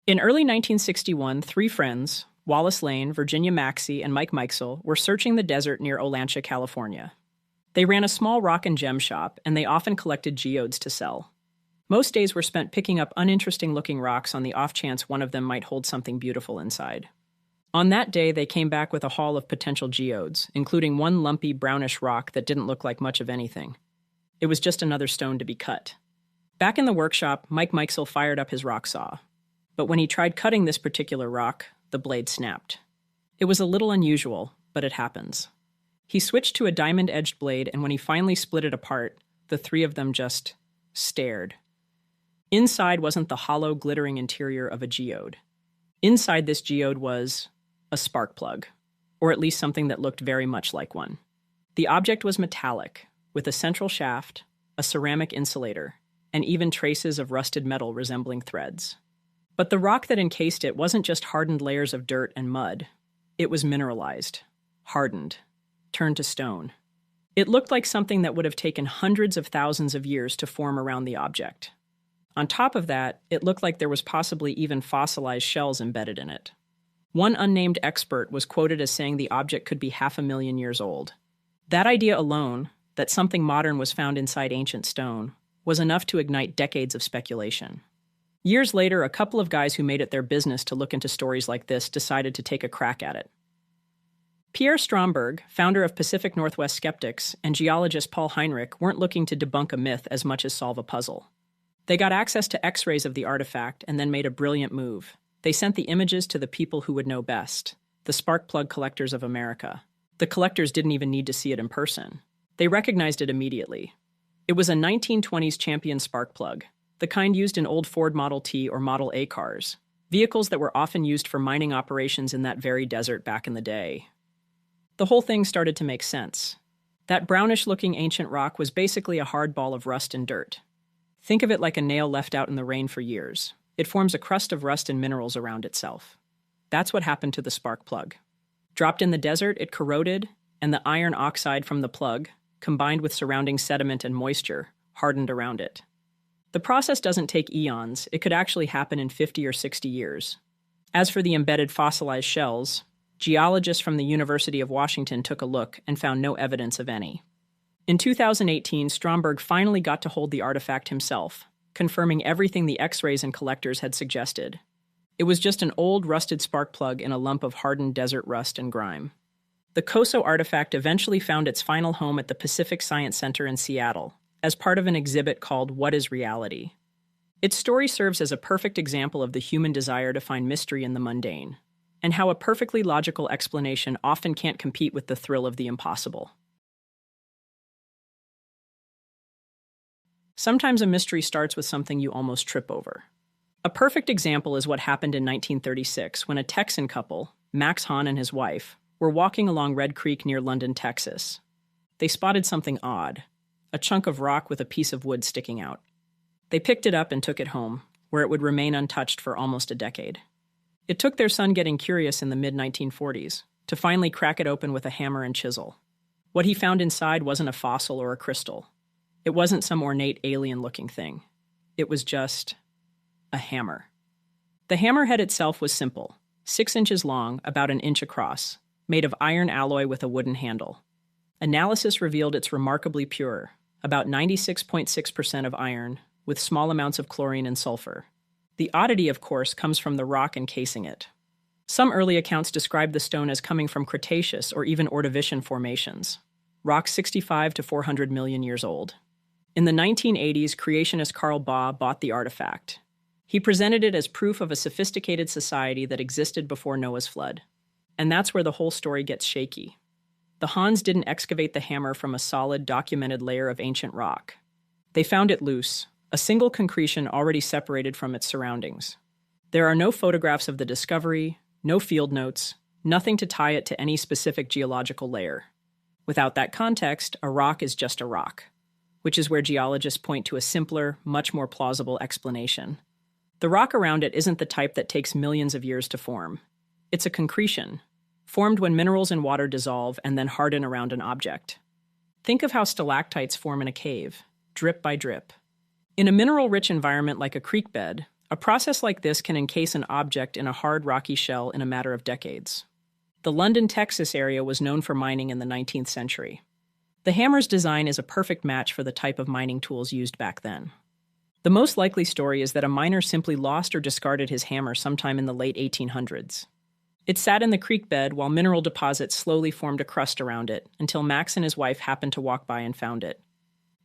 In early 1961, three friends, Wallace Lane, Virginia Maxey, and Mike Mikesell, were searching the desert near Olancha, California. They ran a small rock and gem shop, and they often collected geodes to sell. Most days were spent picking up uninteresting-looking rocks on the off chance one of them might hold something beautiful inside. On that day, they came back with a haul of potential geodes, including one lumpy, brownish rock that didn't look like much of anything. It was just another stone to be cut. Back in the workshop, Mike Mikesell fired up his rock saw. But when he tried cutting this particular rock, the blade snapped. It was a little unusual, but it happens. He switched to a diamond-edged blade, and when he finally split it apart, the three of them just stared. Inside wasn't the hollow, glittering interior of a geode. Inside this geode was a spark plug, or at least something that looked very much like one. The object was metallic, with a central shaft, a ceramic insulator, and even traces of rusted metal resembling threads. But the rock that encased it wasn't just hardened layers of dirt and mud. It was mineralized, hardened, turned to stone. It looked like something that would have taken hundreds of thousands of years to form around the object. On top of that, it looked like there was possibly even fossilized shells embedded in it. One unnamed expert was quoted as saying the object could be 500,000 years old. That idea alone, that something modern was found inside ancient stone, was enough to ignite decades of speculation. Years later, a couple of guys who made it their business to look into stories like this decided to take a crack at it. Pierre Stromberg, founder of Pacific Northwest Skeptics, and geologist Paul Heinrich weren't looking to debunk a myth as much as solve a puzzle. They got access to X-rays of the artifact and then made a brilliant move. They sent the images to the people who would know best, the spark plug collectors of America. The collectors didn't even need to see it in person. They recognized it immediately. It was a 1920s champion spark plug, the kind used in old Ford Model T or Model A cars, vehicles that were often used for mining operations in that very desert back in the day. The whole thing started to make sense. That brownish-looking ancient rock was basically a hard ball of rust and dirt. Think of it like a nail left out in the rain for years. It forms a crust of rust and minerals around itself. That's what happened to the spark plug. Dropped in the desert, it corroded, and the iron oxide from the plug, combined with surrounding sediment and moisture, hardened around it. The process doesn't take eons. It could actually happen in 50 or 60 years. As for the embedded fossilized shells, geologists from the University of Washington took a look and found no evidence of any. In 2018, Stromberg finally got to hold the artifact himself, confirming everything the X-rays and collectors had suggested. It was just an old, rusted spark plug in a lump of hardened desert rust and grime. The COSO artifact eventually found its final home at the Pacific Science Center in Seattle, as part of an exhibit called What is Reality? Its story serves as a perfect example of the human desire to find mystery in the mundane, and how a perfectly logical explanation often can't compete with the thrill of the impossible. Sometimes a mystery starts with something you almost trip over. A perfect example is what happened in 1936 when a Texan couple, Max Hahn and his wife, were walking along Red Creek near London, Texas. They spotted something odd, a chunk of rock with a piece of wood sticking out. They picked it up and took it home, where it would remain untouched for almost a decade. It took their son getting curious in the mid-1940s to finally crack it open with a hammer and chisel. What he found inside wasn't a fossil or a crystal. It wasn't some ornate alien-looking thing. It was just a hammer. The hammerhead itself was simple, 6 inches long, about an inch across, made of iron alloy with a wooden handle. Analysis revealed it's remarkably pure, about 96.6% of iron, with small amounts of chlorine and sulfur. The oddity, of course, comes from the rock encasing it. Some early accounts describe the stone as coming from Cretaceous or even Ordovician formations, rocks 65 to 400 million years old. In the 1980s, creationist Carl Baugh bought the artifact. He presented it as proof of a sophisticated society that existed before Noah's flood. And that's where the whole story gets shaky. The Hans didn't excavate the hammer from a solid, documented layer of ancient rock. They found it loose, a single concretion already separated from its surroundings. There are no photographs of the discovery, no field notes, nothing to tie it to any specific geological layer. Without that context, a rock is just a rock, which is where geologists point to a simpler, much more plausible explanation. The rock around it isn't the type that takes millions of years to form. It's a concretion, formed when minerals in water dissolve and then harden around an object. Think of how stalactites form in a cave, drip by drip. In a mineral-rich environment like a creek bed, A process like this can encase an object in a hard, rocky shell in a matter of decades. The London, Texas area was known for mining in the 19th century. The hammer's design is a perfect match for the type of mining tools used back then. The most likely story is that a miner simply lost or discarded his hammer sometime in the late 1800s. It sat in the creek bed while mineral deposits slowly formed a crust around it until Max and his wife happened to walk by and found it.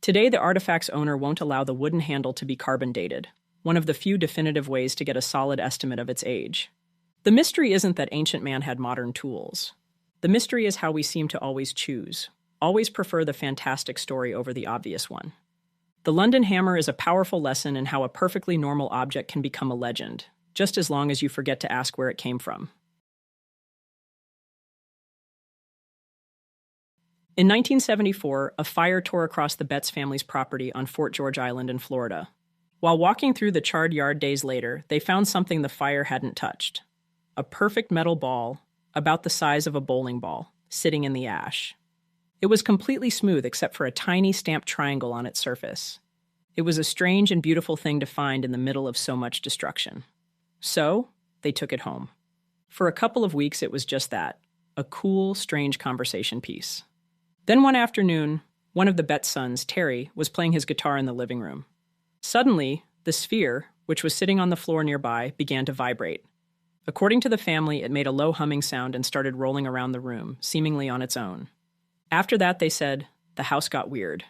Today, the artifact's owner won't allow the wooden handle to be carbon dated, one of the few definitive ways to get a solid estimate of its age. The mystery isn't that ancient man had modern tools. The mystery is how we seem to always prefer the fantastic story over the obvious one. The London hammer is a powerful lesson in how a perfectly normal object can become a legend, just as long as you forget to ask where it came from. In 1974, a fire tore across the Betts family's property on Fort George Island in Florida. While walking through the charred yard days later, they found something the fire hadn't touched. A perfect metal ball, about the size of a bowling ball, sitting in the ash. It was completely smooth except for a tiny stamped triangle on its surface. It was a strange and beautiful thing to find in the middle of so much destruction. So, they took it home. For a couple of weeks it was just that, a cool, strange conversation piece. Then one afternoon, one of the Betts sons, Terry, was playing his guitar in the living room. Suddenly, the sphere, which was sitting on the floor nearby, began to vibrate. According to the family, it made a low humming sound and started rolling around the room, seemingly on its own. After that, they said, the house got weird.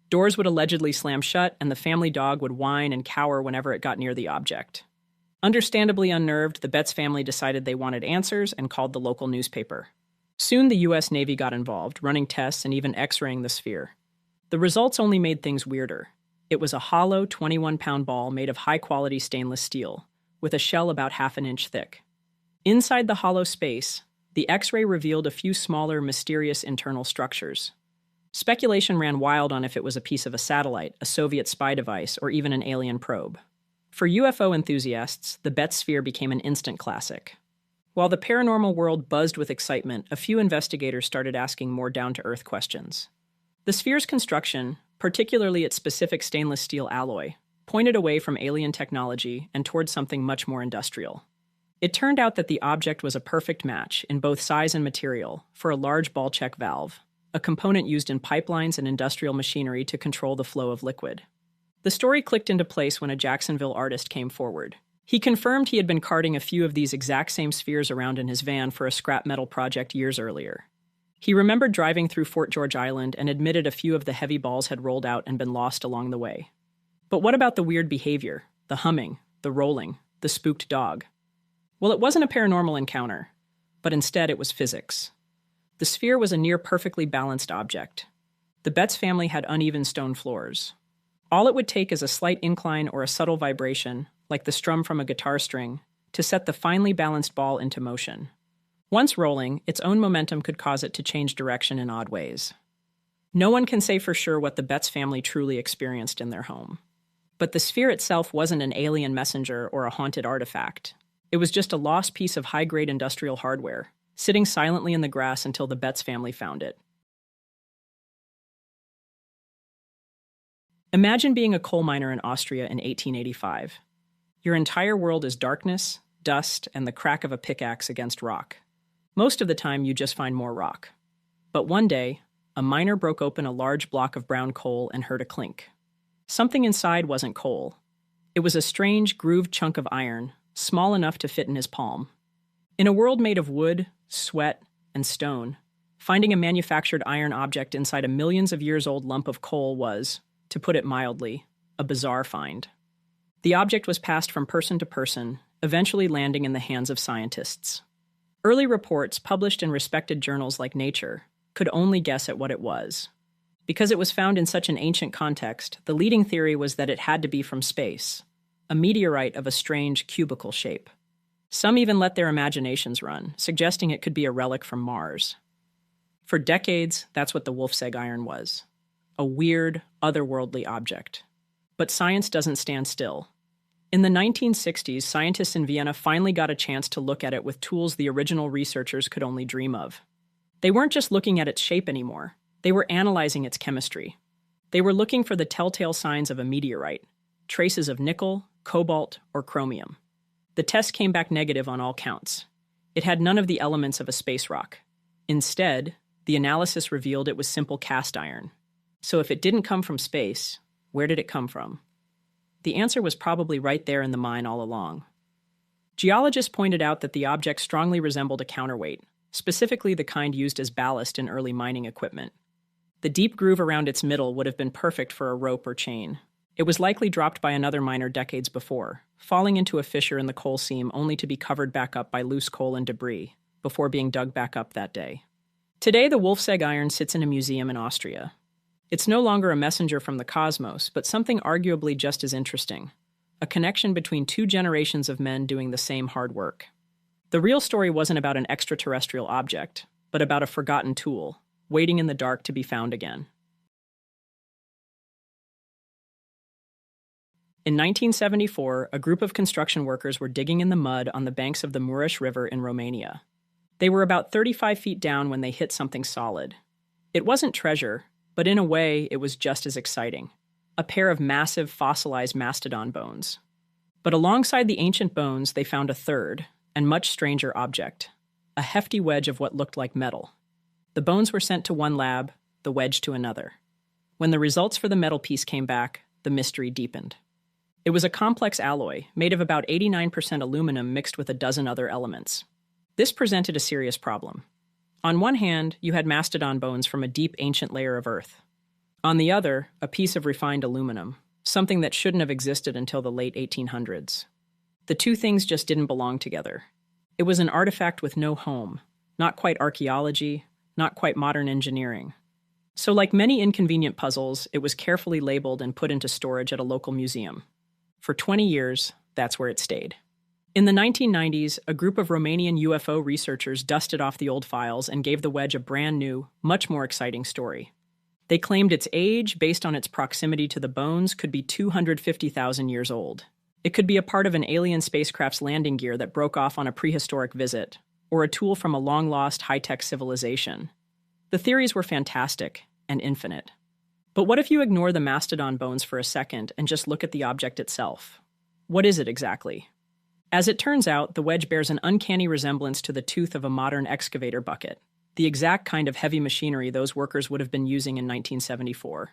Doors would allegedly slam shut, and the family dog would whine and cower whenever it got near the object. Understandably unnerved, the Betts family decided they wanted answers and called the local newspaper. Soon the U.S. Navy got involved, running tests and even X-raying the sphere. The results only made things weirder. It was a hollow 21-pound ball made of high-quality stainless steel, with a shell about half an inch thick. Inside the hollow space, the X-ray revealed a few smaller, mysterious internal structures. Speculation ran wild on if it was a piece of a satellite, a Soviet spy device, or even an alien probe. For UFO enthusiasts, the Betts sphere became an instant classic. While the paranormal world buzzed with excitement, a few investigators started asking more down-to-earth questions. The sphere's construction, particularly its specific stainless steel alloy, pointed away from alien technology and towards something much more industrial. It turned out that the object was a perfect match, in both size and material, for a large ball check valve, a component used in pipelines and industrial machinery to control the flow of liquid. The story clicked into place when a Jacksonville artist came forward. He confirmed he had been carting a few of these exact same spheres around in his van for a scrap metal project years earlier. He remembered driving through Fort George Island and admitted a few of the heavy balls had rolled out and been lost along the way. But what about the weird behavior, the humming, the rolling, the spooked dog? Well, it wasn't a paranormal encounter, but instead it was physics. The sphere was a near-perfectly balanced object. The Betts family had uneven stone floors. All it would take is a slight incline or a subtle vibration, like the strum from a guitar string, to set the finely balanced ball into motion. Once rolling, its own momentum could cause it to change direction in odd ways. No one can say for sure what the Betts family truly experienced in their home. But the sphere itself wasn't an alien messenger or a haunted artifact. It was just a lost piece of high-grade industrial hardware, sitting silently in the grass until the Betts family found it. Imagine being a coal miner in Austria in 1885. Your entire world is darkness, dust, and the crack of a pickaxe against rock. Most of the time, you just find more rock. But one day, a miner broke open a large block of brown coal and heard a clink. Something inside wasn't coal. It was a strange, grooved chunk of iron, small enough to fit in his palm. In a world made of wood, sweat, and stone, finding a manufactured iron object inside a millions-of-years-old lump of coal was, to put it mildly, a bizarre find. The object was passed from person to person, eventually landing in the hands of scientists. Early reports, published in respected journals like Nature, could only guess at what it was. Because it was found in such an ancient context, the leading theory was that it had to be from space, a meteorite of a strange cubical shape. Some even let their imaginations run, suggesting it could be a relic from Mars. For decades, that's what the wolf's egg iron was. A weird, otherworldly object. But science doesn't stand still. In the 1960s, scientists in Vienna finally got a chance to look at it with tools the original researchers could only dream of. They weren't just looking at its shape anymore. They were analyzing its chemistry. They were looking for the telltale signs of a meteorite, traces of nickel, cobalt, or chromium. The test came back negative on all counts. It had none of the elements of a space rock. Instead, the analysis revealed it was simple cast iron. So if it didn't come from space, where did it come from? The answer was probably right there in the mine all along. Geologists pointed out that the object strongly resembled a counterweight, specifically the kind used as ballast in early mining equipment. The deep groove around its middle would have been perfect for a rope or chain. It was likely dropped by another miner decades before, falling into a fissure in the coal seam only to be covered back up by loose coal and debris, before being dug back up that day. Today, the Wolf's Egg iron sits in a museum in Austria. It's no longer a messenger from the cosmos, but something arguably just as interesting: a connection between two generations of men doing the same hard work. The real story wasn't about an extraterrestrial object, but about a forgotten tool, waiting in the dark to be found again. In 1974, a group of construction workers were digging in the mud on the banks of the Mureș River in Romania. They were about 35 feet down when they hit something solid. It wasn't treasure, but in a way, it was just as exciting: a pair of massive fossilized mastodon bones. But alongside the ancient bones, they found a third, and much stranger object: a hefty wedge of what looked like metal. The bones were sent to one lab, the wedge to another. When the results for the metal piece came back, the mystery deepened. It was a complex alloy, made of about 89% aluminum mixed with a dozen other elements. This presented a serious problem. On one hand, you had mastodon bones from a deep ancient layer of Earth. On the other, a piece of refined aluminum, something that shouldn't have existed until the late 1800s. The two things just didn't belong together. It was an artifact with no home, not quite archaeology, not quite modern engineering. So like many inconvenient puzzles, it was carefully labeled and put into storage at a local museum. For 20 years, that's where it stayed. In the 1990s, a group of Romanian UFO researchers dusted off the old files and gave the wedge a brand new, much more exciting story. They claimed its age, based on its proximity to the bones, could be 250,000 years old. It could be a part of an alien spacecraft's landing gear that broke off on a prehistoric visit, or a tool from a long-lost high-tech civilization. The theories were fantastic and infinite. But what if you ignore the mastodon bones for a second and just look at the object itself? What is it exactly? As it turns out, the wedge bears an uncanny resemblance to the tooth of a modern excavator bucket, the exact kind of heavy machinery those workers would have been using in 1974.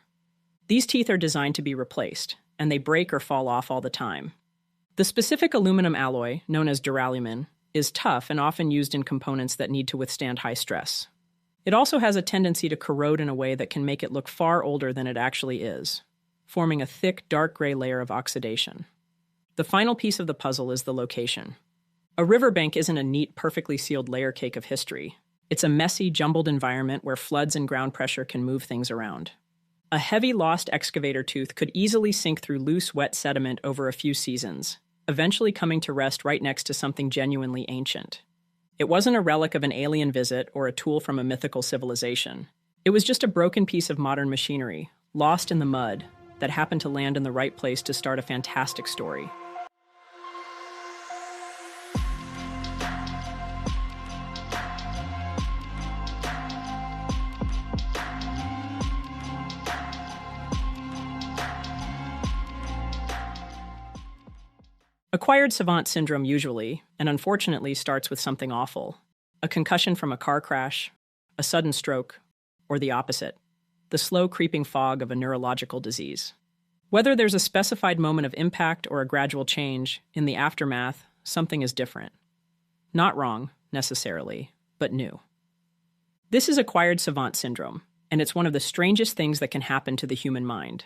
These teeth are designed to be replaced, and they break or fall off all the time. The specific aluminum alloy, known as duralumin, is tough and often used in components that need to withstand high stress. It also has a tendency to corrode in a way that can make it look far older than it actually is, forming a thick, dark gray layer of oxidation. The final piece of the puzzle is the location. A riverbank isn't a neat, perfectly sealed layer cake of history. It's a messy, jumbled environment where floods and ground pressure can move things around. A heavy, lost excavator tooth could easily sink through loose, wet sediment over a few seasons, eventually coming to rest right next to something genuinely ancient. It wasn't a relic of an alien visit or a tool from a mythical civilization. It was just a broken piece of modern machinery, lost in the mud, that happened to land in the right place to start a fantastic story. Acquired savant syndrome usually, and unfortunately, starts with something awful: a concussion from a car crash, a sudden stroke, or the opposite, the slow creeping fog of a neurological disease. Whether there's a specified moment of impact or a gradual change, in the aftermath, something is different. Not wrong, necessarily, but new. This is acquired savant syndrome, and it's one of the strangest things that can happen to the human mind.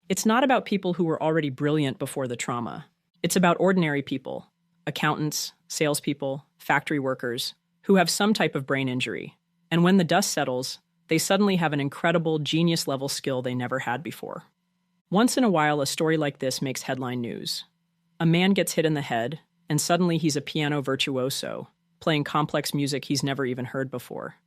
It's not about people who were already brilliant before the trauma. It's about ordinary people, accountants, salespeople, factory workers, who have some type of brain injury. And when the dust settles, they suddenly have an incredible, genius-level skill they never had before. Once in a while, a story like this makes headline news. A man gets hit in the head, and suddenly he's a piano virtuoso, playing complex music he's never even heard before.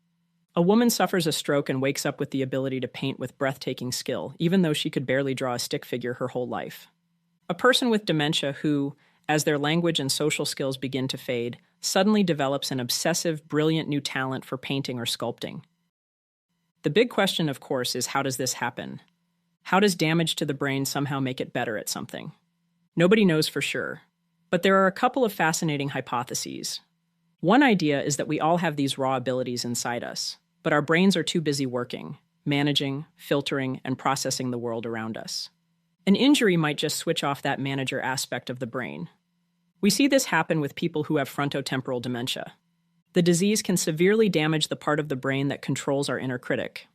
A woman suffers a stroke and wakes up with the ability to paint with breathtaking skill, even though she could barely draw a stick figure her whole life. A person with dementia who, as their language and social skills begin to fade, suddenly develops an obsessive, brilliant new talent for painting or sculpting. The big question, of course, is how does this happen? How does damage to the brain somehow make it better at something? Nobody knows for sure, but there are a couple of fascinating hypotheses. One idea is that we all have these raw abilities inside us, but our brains are too busy working, managing, filtering, and processing the world around us. An injury might just switch off that manager aspect of the brain. We see this happen with people who have frontotemporal dementia. The disease can severely damage the part of the brain that controls our inner critic.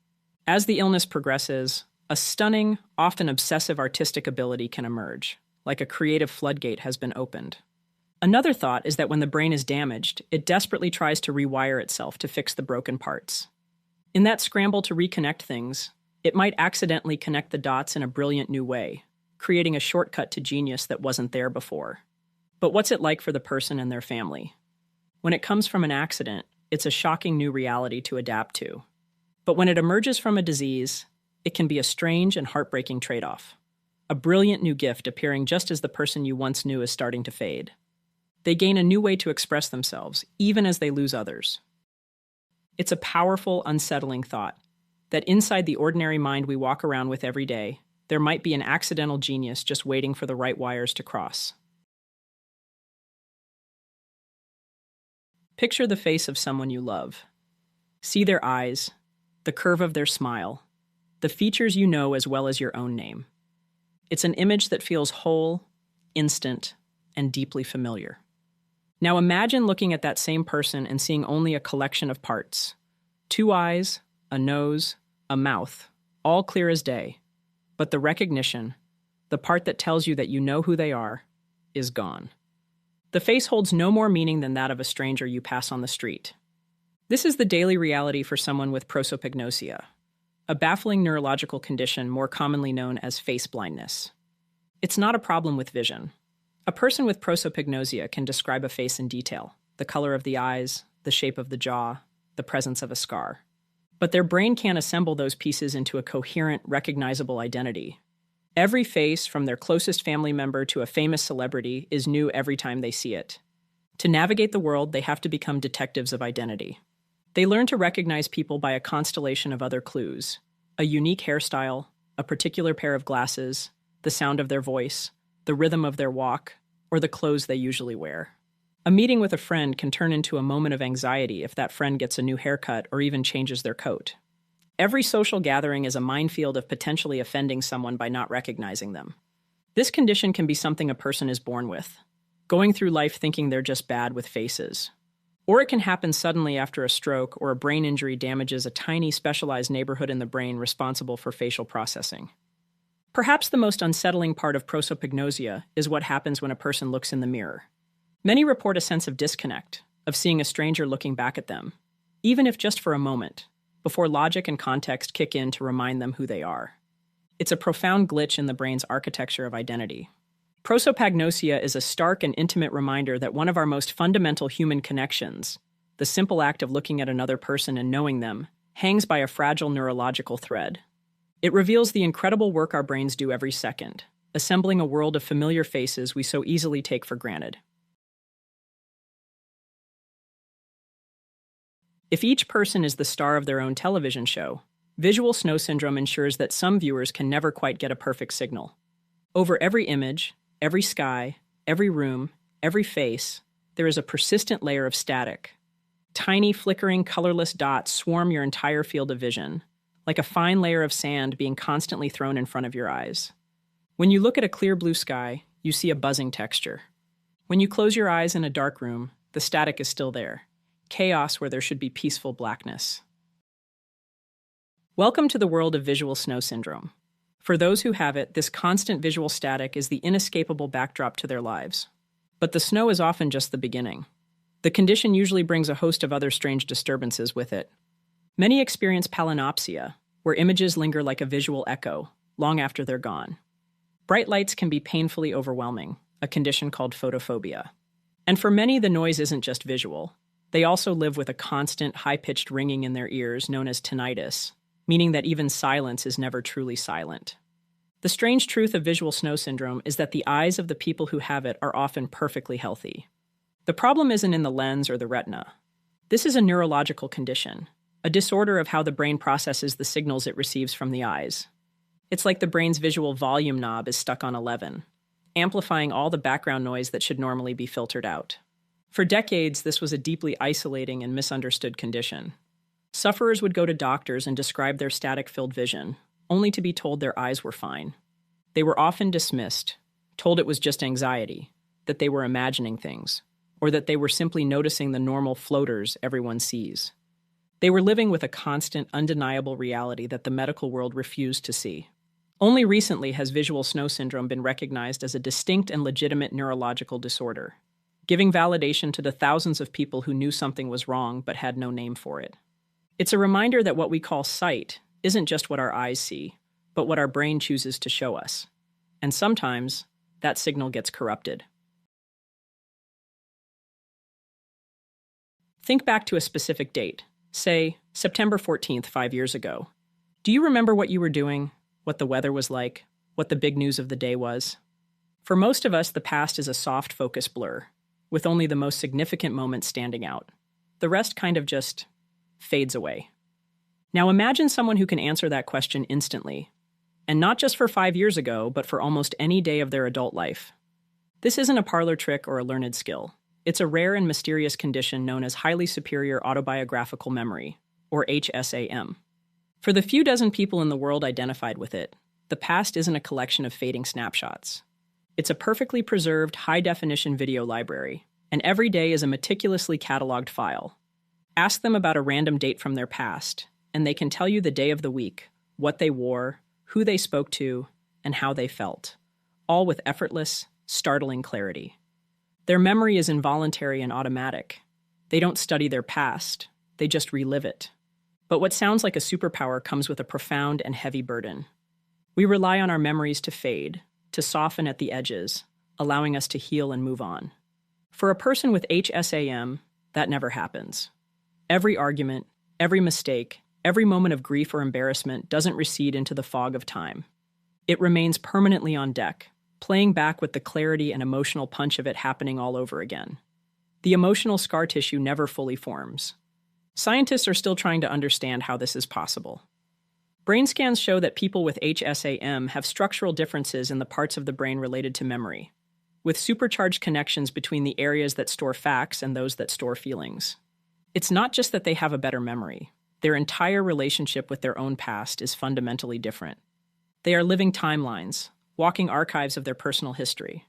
As the illness progresses, a stunning, often obsessive artistic ability can emerge, like a creative floodgate has been opened. Another thought is that when the brain is damaged, it desperately tries to rewire itself to fix the broken parts. In that scramble to reconnect things, it might accidentally connect the dots in a brilliant new way, creating a shortcut to genius that wasn't there before. But what's it like for the person and their family? When it comes from an accident, it's a shocking new reality to adapt to. But when it emerges from a disease, it can be a strange and heartbreaking trade-off. A brilliant new gift appearing just as the person you once knew is starting to fade. They gain a new way to express themselves, even as they lose others. It's a powerful, unsettling thought, that inside the ordinary mind we walk around with every day, there might be an accidental genius just waiting for the right wires to cross. Picture the face of someone you love. See their eyes, the curve of their smile, the features you know as well as your own name. It's an image that feels whole, instant, and deeply familiar. Now imagine looking at that same person and seeing only a collection of parts. 2 eyes, a nose, a mouth, all clear as day. But the recognition, the part that tells you that you know who they are, is gone. The face holds no more meaning than that of a stranger you pass on the street. This is the daily reality for someone with prosopagnosia, a baffling neurological condition more commonly known as face blindness. It's not a problem with vision. A person with prosopagnosia can describe a face in detail, the color of the eyes, the shape of the jaw, the presence of a scar. But their brain can't assemble those pieces into a coherent, recognizable identity. Every face, from their closest family member to a famous celebrity, is new every time they see it. To navigate the world, they have to become detectives of identity. They learn to recognize people by a constellation of other clues: a unique hairstyle, a particular pair of glasses, the sound of their voice, the rhythm of their walk, or the clothes they usually wear. A meeting with a friend can turn into a moment of anxiety if that friend gets a new haircut or even changes their coat. Every social gathering is a minefield of potentially offending someone by not recognizing them. This condition can be something a person is born with, going through life thinking they're just bad with faces. Or it can happen suddenly after a stroke or a brain injury damages a tiny specialized neighborhood in the brain responsible for facial processing. Perhaps the most unsettling part of prosopagnosia is what happens when a person looks in the mirror. Many report a sense of disconnect, of seeing a stranger looking back at them, even if just for a moment, before logic and context kick in to remind them who they are. It's a profound glitch in the brain's architecture of identity. Prosopagnosia is a stark and intimate reminder that one of our most fundamental human connections, the simple act of looking at another person and knowing them, hangs by a fragile neurological thread. It reveals the incredible work our brains do every second, assembling a world of familiar faces we so easily take for granted. If each person is the star of their own television show, visual snow syndrome ensures that some viewers can never quite get a perfect signal. Over every image, every sky, every room, every face, there is a persistent layer of static. Tiny, flickering, colorless dots swarm your entire field of vision, like a fine layer of sand being constantly thrown in front of your eyes. When you look at a clear blue sky, you see a buzzing texture. When you close your eyes in a dark room, the static is still there. Chaos where there should be peaceful blackness. Welcome to the world of visual snow syndrome. For those who have it, this constant visual static is the inescapable backdrop to their lives. But the snow is often just the beginning. The condition usually brings a host of other strange disturbances with it. Many experience palinopsia, where images linger like a visual echo, long after they're gone. Bright lights can be painfully overwhelming, a condition called photophobia. And for many, the noise isn't just visual. They also live with a constant, high-pitched ringing in their ears known as tinnitus, meaning that even silence is never truly silent. The strange truth of visual snow syndrome is that the eyes of the people who have it are often perfectly healthy. The problem isn't in the lens or the retina. This is a neurological condition, a disorder of how the brain processes the signals it receives from the eyes. It's like the brain's visual volume knob is stuck on 11, amplifying all the background noise that should normally be filtered out. For decades, this was a deeply isolating and misunderstood condition. Sufferers would go to doctors and describe their static-filled vision, only to be told their eyes were fine. They were often dismissed, told it was just anxiety, that they were imagining things, or that they were simply noticing the normal floaters everyone sees. They were living with a constant, undeniable reality that the medical world refused to see. Only recently has visual snow syndrome been recognized as a distinct and legitimate neurological disorder, giving validation to the thousands of people who knew something was wrong but had no name for it. It's a reminder that what we call sight isn't just what our eyes see, but what our brain chooses to show us. And sometimes, that signal gets corrupted. Think back to a specific date, say, September 14th, 5 years ago. Do you remember what you were doing, what the weather was like, what the big news of the day was? For most of us, the past is a soft focus blur, with only the most significant moments standing out. The rest kind of just fades away. Now imagine someone who can answer that question instantly, and not just for 5 years ago, but for almost any day of their adult life. This isn't a parlor trick or a learned skill. It's a rare and mysterious condition known as highly superior autobiographical memory, or HSAM. For the few dozen people in the world identified with it, the past isn't a collection of fading snapshots. It's a perfectly preserved, high-definition video library, and every day is a meticulously cataloged file. Ask them about a random date from their past, and they can tell you the day of the week, what they wore, who they spoke to, and how they felt, all with effortless, startling clarity. Their memory is involuntary and automatic. They don't study their past, they just relive it. But what sounds like a superpower comes with a profound and heavy burden. We rely on our memories to fade, to soften at the edges, allowing us to heal and move on. For a person with HSAM, that never happens. Every argument, every mistake, every moment of grief or embarrassment doesn't recede into the fog of time. It remains permanently on deck, playing back with the clarity and emotional punch of it happening all over again. The emotional scar tissue never fully forms. Scientists are still trying to understand how this is possible. Brain scans show that people with HSAM have structural differences in the parts of the brain related to memory, with supercharged connections between the areas that store facts and those that store feelings. It's not just that they have a better memory. Their entire relationship with their own past is fundamentally different. They are living timelines, walking archives of their personal history.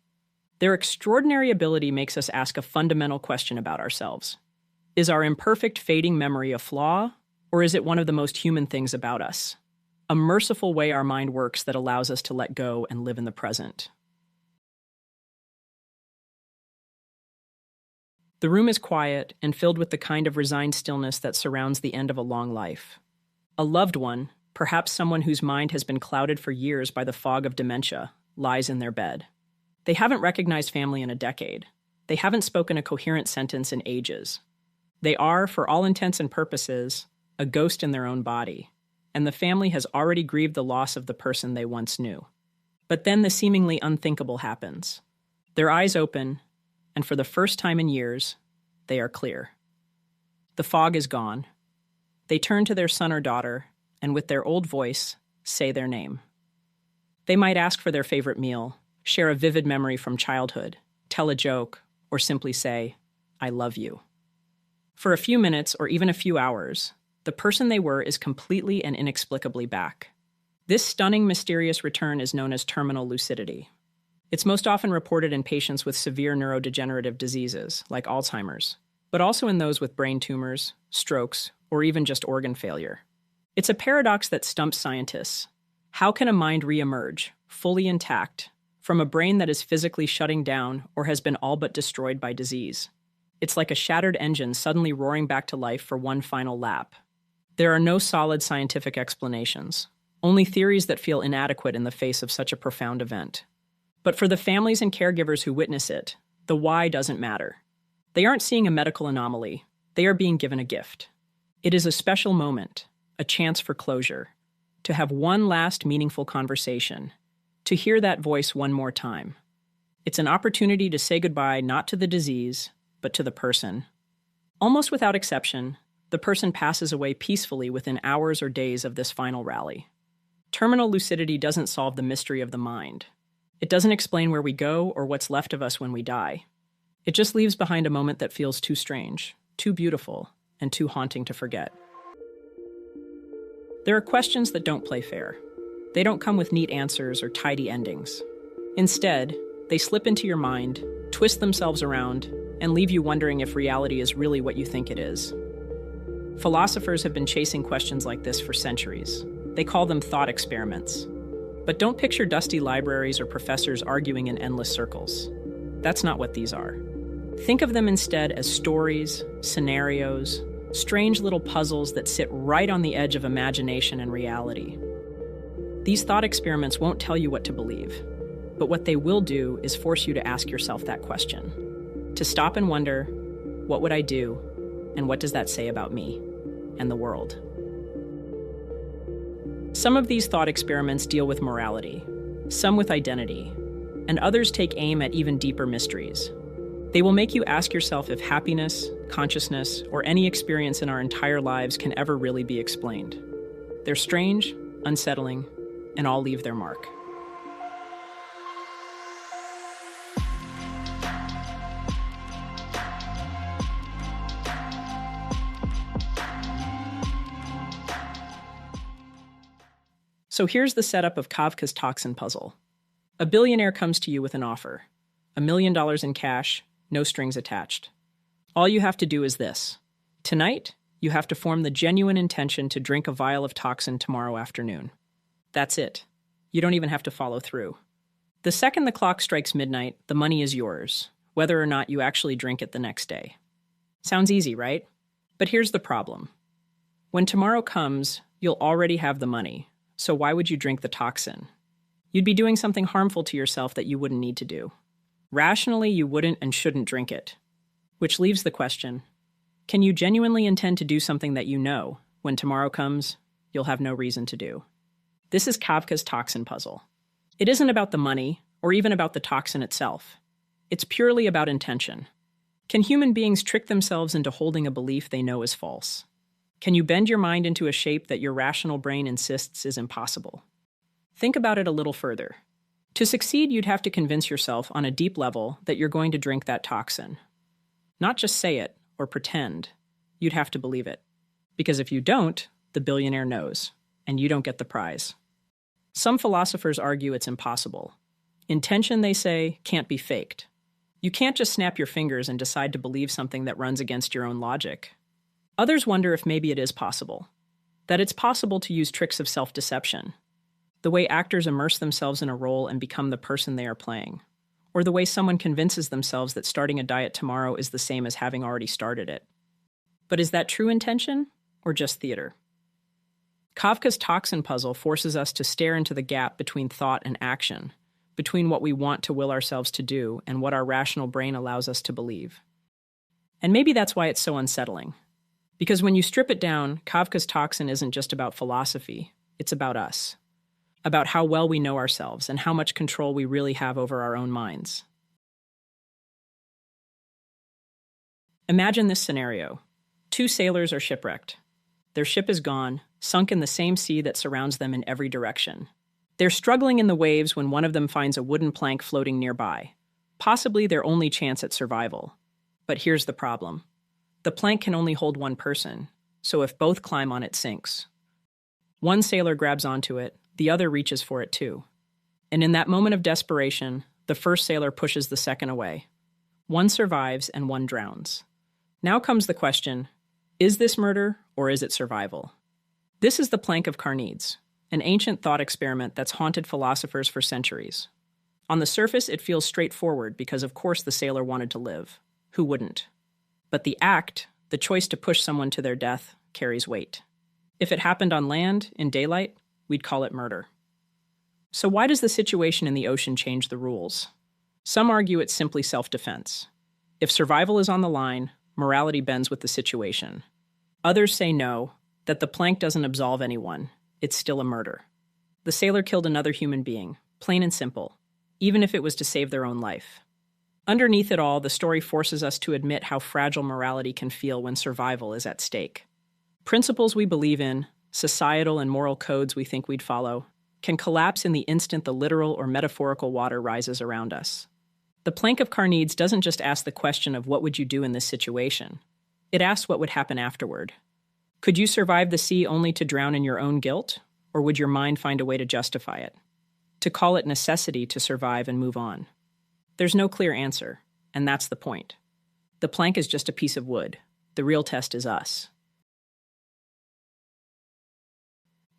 Their extraordinary ability makes us ask a fundamental question about ourselves. Is our imperfect, fading memory a flaw, or is it one of the most human things about us? A merciful way our mind works that allows us to let go and live in the present. The room is quiet and filled with the kind of resigned stillness that surrounds the end of a long life. A loved one, perhaps someone whose mind has been clouded for years by the fog of dementia, lies in their bed. They haven't recognized family in a decade. They haven't spoken a coherent sentence in ages. They are, for all intents and purposes, a ghost in their own body, and the family has already grieved the loss of the person they once knew. But then the seemingly unthinkable happens. Their eyes open, and for the first time in years, they are clear. The fog is gone. They turn to their son or daughter, and with their old voice, say their name. They might ask for their favorite meal, share a vivid memory from childhood, tell a joke, or simply say, "I love you." For a few minutes or even a few hours, the person they were is completely and inexplicably back. This stunning, mysterious return is known as terminal lucidity. It's most often reported in patients with severe neurodegenerative diseases, like Alzheimer's, but also in those with brain tumors, strokes, or even just organ failure. It's a paradox that stumps scientists. How can a mind reemerge, fully intact, from a brain that is physically shutting down or has been all but destroyed by disease? It's like a shattered engine suddenly roaring back to life for one final lap. There are no solid scientific explanations, only theories that feel inadequate in the face of such a profound event. But for the families and caregivers who witness it, the why doesn't matter. They aren't seeing a medical anomaly, they are being given a gift. It is a special moment, a chance for closure, to have one last meaningful conversation, to hear that voice one more time. It's an opportunity to say goodbye not to the disease, but to the person. Almost without exception, the person passes away peacefully within hours or days of this final rally. Terminal lucidity doesn't solve the mystery of the mind. It doesn't explain where we go or what's left of us when we die. It just leaves behind a moment that feels too strange, too beautiful, and too haunting to forget. There are questions that don't play fair. They don't come with neat answers or tidy endings. Instead, they slip into your mind, twist themselves around, and leave you wondering if reality is really what you think it is. Philosophers have been chasing questions like this for centuries. They call them thought experiments. But don't picture dusty libraries or professors arguing in endless circles. That's not what these are. Think of them instead as stories, scenarios, strange little puzzles that sit right on the edge of imagination and reality. These thought experiments won't tell you what to believe, but what they will do is force you to ask yourself that question. To stop and wonder, what would I do, and what does that say about me and the world? Some of these thought experiments deal with morality, some with identity, and others take aim at even deeper mysteries. They will make you ask yourself if happiness, consciousness, or any experience in our entire lives can ever really be explained. They're strange, unsettling, and all leave their mark. So here's the setup of Kafka's toxin puzzle. A billionaire comes to you with an offer. $1 million in cash, no strings attached. All you have to do is this. Tonight, you have to form the genuine intention to drink a vial of toxin tomorrow afternoon. That's it. You don't even have to follow through. The second the clock strikes midnight, the money is yours, whether or not you actually drink it the next day. Sounds easy, right? But here's the problem. When tomorrow comes, you'll already have the money, so why would you drink the toxin? You'd be doing something harmful to yourself that you wouldn't need to do. Rationally, you wouldn't and shouldn't drink it. Which leaves the question, can you genuinely intend to do something that you know, when tomorrow comes, you'll have no reason to do? This is Kafka's toxin puzzle. It isn't about the money, or even about the toxin itself. It's purely about intention. Can human beings trick themselves into holding a belief they know is false? Can you bend your mind into a shape that your rational brain insists is impossible? Think about it a little further. To succeed, you'd have to convince yourself on a deep level that you're going to drink that toxin. Not just say it or pretend. You'd have to believe it. Because if you don't, the billionaire knows, and you don't get the prize. Some philosophers argue it's impossible. Intention, they say, can't be faked. You can't just snap your fingers and decide to believe something that runs against your own logic. Others wonder if maybe it is possible. That it's possible to use tricks of self-deception. The way actors immerse themselves in a role and become the person they are playing. Or the way someone convinces themselves that starting a diet tomorrow is the same as having already started it. But is that true intention, or just theater? Kafka's toxin puzzle forces us to stare into the gap between thought and action, between what we want to will ourselves to do and what our rational brain allows us to believe. And maybe that's why it's so unsettling. Because when you strip it down, Kafka's toxin isn't just about philosophy, it's about us. About how well we know ourselves and how much control we really have over our own minds. Imagine this scenario. 2 sailors are shipwrecked. Their ship is gone, sunk in the same sea that surrounds them in every direction. They're struggling in the waves when one of them finds a wooden plank floating nearby, possibly their only chance at survival. But here's the problem. The plank can only hold one person, so if both climb on it sinks. One sailor grabs onto it, the other reaches for it too. And in that moment of desperation, the first sailor pushes the second away. One survives and one drowns. Now comes the question, is this murder or is it survival? This is the plank of Carneades, an ancient thought experiment that's haunted philosophers for centuries. On the surface, it feels straightforward because of course the sailor wanted to live. Who wouldn't? But the act, the choice to push someone to their death, carries weight. If it happened on land, in daylight, we'd call it murder. So why does the situation in the ocean change the rules? Some argue it's simply self-defense. If survival is on the line, morality bends with the situation. Others say no, that the plank doesn't absolve anyone. It's still a murder. The sailor killed another human being, plain and simple, even if it was to save their own life. Underneath it all, the story forces us to admit how fragile morality can feel when survival is at stake. Principles we believe in, societal and moral codes we think we'd follow, can collapse in the instant the literal or metaphorical water rises around us. The plank of Carneades doesn't just ask the question of what would you do in this situation. It asks what would happen afterward. Could you survive the sea only to drown in your own guilt, or would your mind find a way to justify it? To call it necessity to survive and move on? There's no clear answer, and that's the point. The plank is just a piece of wood. The real test is us.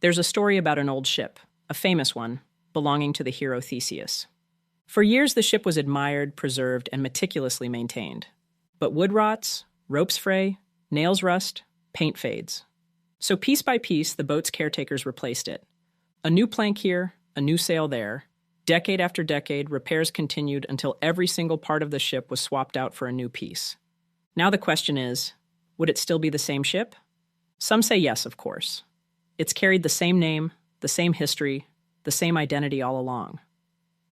There's a story about an old ship, a famous one, belonging to the hero Theseus. For years, the ship was admired, preserved, and meticulously maintained. But wood rots, ropes fray, nails rust, paint fades. So piece by piece, the boat's caretakers replaced it. A new plank here, a new sail there. Decade after decade, repairs continued until every single part of the ship was swapped out for a new piece. Now the question is, would it still be the same ship? Some say yes, of course. It's carried the same name, the same history, the same identity all along.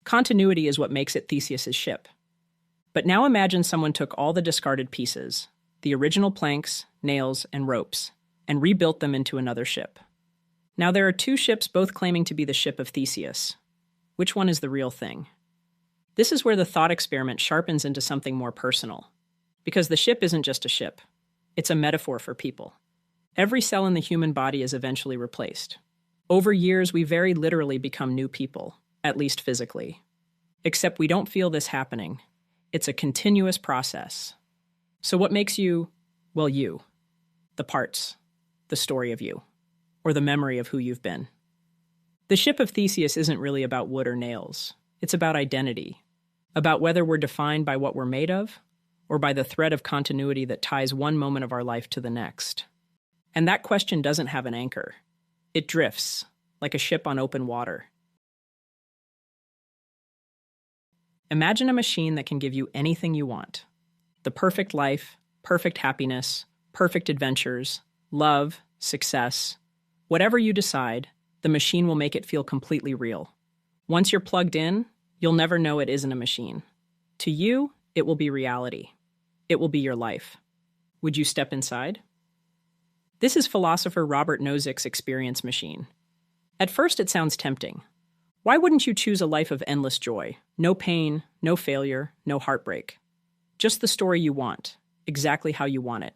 Continuity is what makes it Theseus's ship. But now imagine someone took all the discarded pieces, the original planks, nails, and ropes, and rebuilt them into another ship. Now there are two ships both claiming to be the ship of Theseus. Which one is the real thing? This is where the thought experiment sharpens into something more personal. Because the ship isn't just a ship. It's a metaphor for people. Every cell in the human body is eventually replaced. Over years, we very literally become new people, at least physically. Except we don't feel this happening. It's a continuous process. So what makes you, well, you? The parts, the story of you, or the memory of who you've been. The ship of Theseus isn't really about wood or nails. It's about identity, about whether we're defined by what we're made of, or by the thread of continuity that ties one moment of our life to the next. And that question doesn't have an anchor. It drifts, like a ship on open water. Imagine a machine that can give you anything you want. The perfect life, perfect happiness, perfect adventures, love, success. Whatever you decide, the machine will make it feel completely real. Once you're plugged in, you'll never know it isn't a machine. To you, it will be reality. It will be your life. Would you step inside? This is philosopher Robert Nozick's experience machine. At first, it sounds tempting. Why wouldn't you choose a life of endless joy? No pain, no failure, no heartbreak. Just the story you want, exactly how you want it.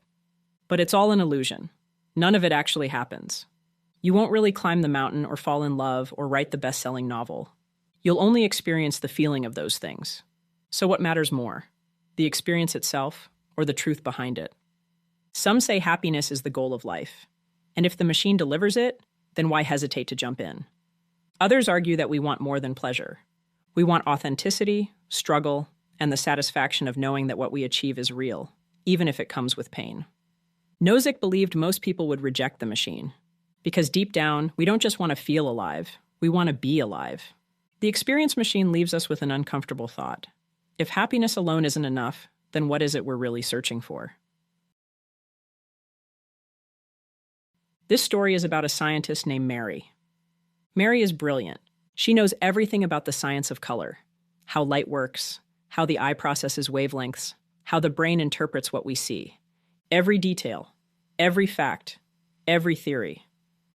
But it's all an illusion. None of it actually happens. You won't really climb the mountain or fall in love or write the best-selling novel. You'll only experience the feeling of those things. So what matters more? The experience itself or the truth behind it? Some say happiness is the goal of life. And if the machine delivers it, then why hesitate to jump in? Others argue that we want more than pleasure. We want authenticity, struggle, and the satisfaction of knowing that what we achieve is real, even if it comes with pain. Nozick believed most people would reject the machine. Because deep down, we don't just want to feel alive, we want to be alive. The experience machine leaves us with an uncomfortable thought. If happiness alone isn't enough, then what is it we're really searching for? This story is about a scientist named Mary. Mary is brilliant. She knows everything about the science of color, how light works, how the eye processes wavelengths, how the brain interprets what we see. Every detail, every fact, every theory.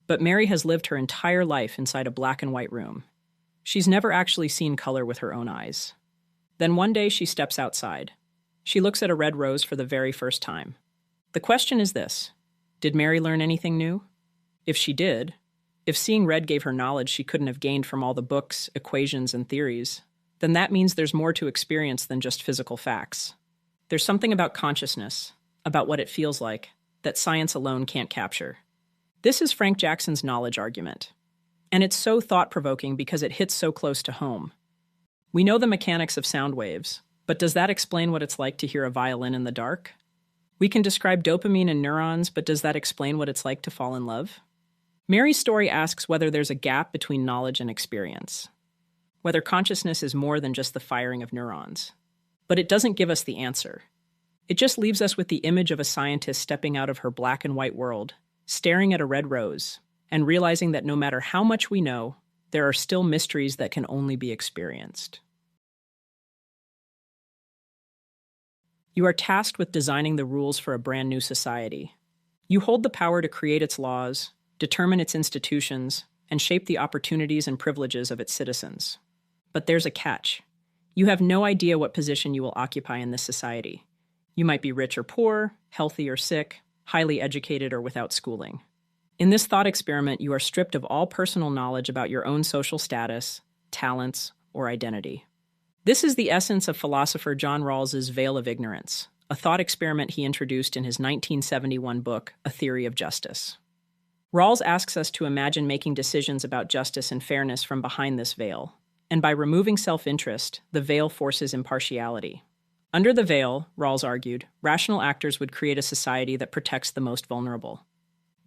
But Mary has lived her entire life inside a black and white room. She's never actually seen color with her own eyes. Then one day she steps outside. She looks at a red rose for the very first time. The question is this: did Mary learn anything new? If she did, if seeing red gave her knowledge she couldn't have gained from all the books, equations, and theories, then that means there's more to experience than just physical facts. There's something about consciousness, about what it feels like, that science alone can't capture. This is Frank Jackson's knowledge argument. And it's so thought-provoking because it hits so close to home. We know the mechanics of sound waves, but does that explain what it's like to hear a violin in the dark? We can describe dopamine in neurons, but does that explain what it's like to fall in love? Mary's story asks whether there's a gap between knowledge and experience, whether consciousness is more than just the firing of neurons. But it doesn't give us the answer. It just leaves us with the image of a scientist stepping out of her black and white world, staring at a red rose, and realizing that no matter how much we know, there are still mysteries that can only be experienced. You are tasked with designing the rules for a brand new society. You hold the power to create its laws, determine its institutions, and shape the opportunities and privileges of its citizens. But there's a catch. You have no idea what position you will occupy in this society. You might be rich or poor, healthy or sick, highly educated or without schooling. In this thought experiment, you are stripped of all personal knowledge about your own social status, talents, or identity. This is the essence of philosopher John Rawls's Veil of Ignorance, a thought experiment he introduced in his 1971 book, A Theory of Justice. Rawls asks us to imagine making decisions about justice and fairness from behind this veil, and by removing self-interest, the veil forces impartiality. Under the veil, Rawls argued, rational actors would create a society that protects the most vulnerable.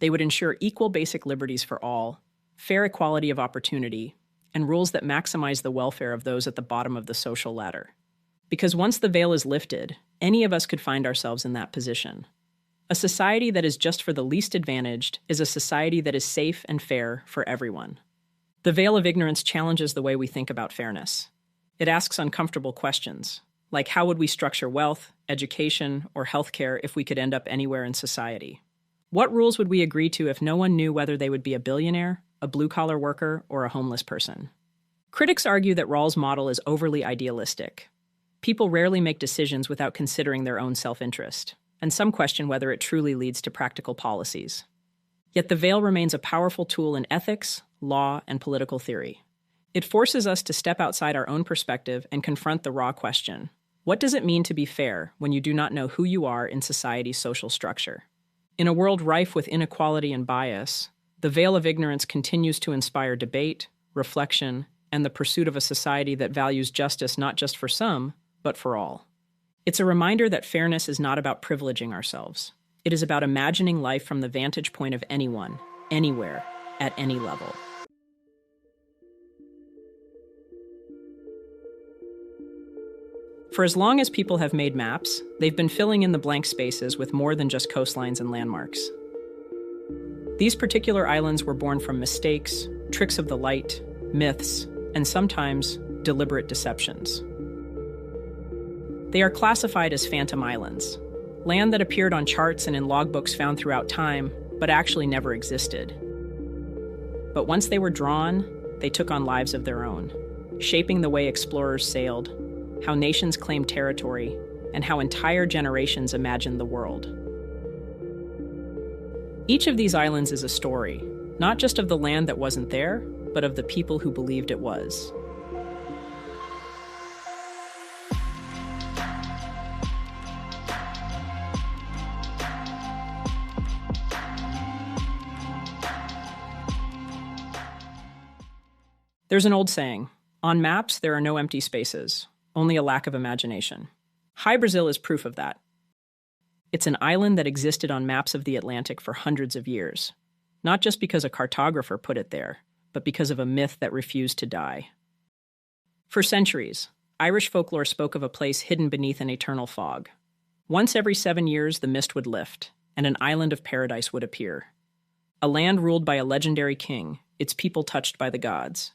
They would ensure equal basic liberties for all, fair equality of opportunity, and rules that maximize the welfare of those at the bottom of the social ladder. Because once the veil is lifted, any of us could find ourselves in that position. A society that is just for the least advantaged is a society that is safe and fair for everyone. The veil of ignorance challenges the way we think about fairness. It asks uncomfortable questions, like how would we structure wealth, education, or healthcare if we could end up anywhere in society? What rules would we agree to if no one knew whether they would be a billionaire, a blue-collar worker, or a homeless person? Critics argue that Rawls' model is overly idealistic. People rarely make decisions without considering their own self-interest, and some question whether it truly leads to practical policies. Yet the veil remains a powerful tool in ethics, law, and political theory. It forces us to step outside our own perspective and confront the raw question: what does it mean to be fair when you do not know who you are in society's social structure? In a world rife with inequality and bias, the veil of ignorance continues to inspire debate, reflection, and the pursuit of a society that values justice not just for some, but for all. It's a reminder that fairness is not about privileging ourselves. It is about imagining life from the vantage point of anyone, anywhere, at any level. For as long as people have made maps, they've been filling in the blank spaces with more than just coastlines and landmarks. These particular islands were born from mistakes, tricks of the light, myths, and sometimes deliberate deceptions. They are classified as phantom islands, land that appeared on charts and in logbooks found throughout time, but actually never existed. But once they were drawn, they took on lives of their own, shaping the way explorers sailed, how nations claimed territory, and how entire generations imagined the world. Each of these islands is a story, not just of the land that wasn't there, but of the people who believed it was. There's an old saying, on maps there are no empty spaces, only a lack of imagination. High Brazil is proof of that. It's an island that existed on maps of the Atlantic for hundreds of years, not just because a cartographer put it there, but because of a myth that refused to die. For centuries, Irish folklore spoke of a place hidden beneath an eternal fog. Once every 7 years, the mist would lift, and an island of paradise would appear. A land ruled by a legendary king, its people touched by the gods.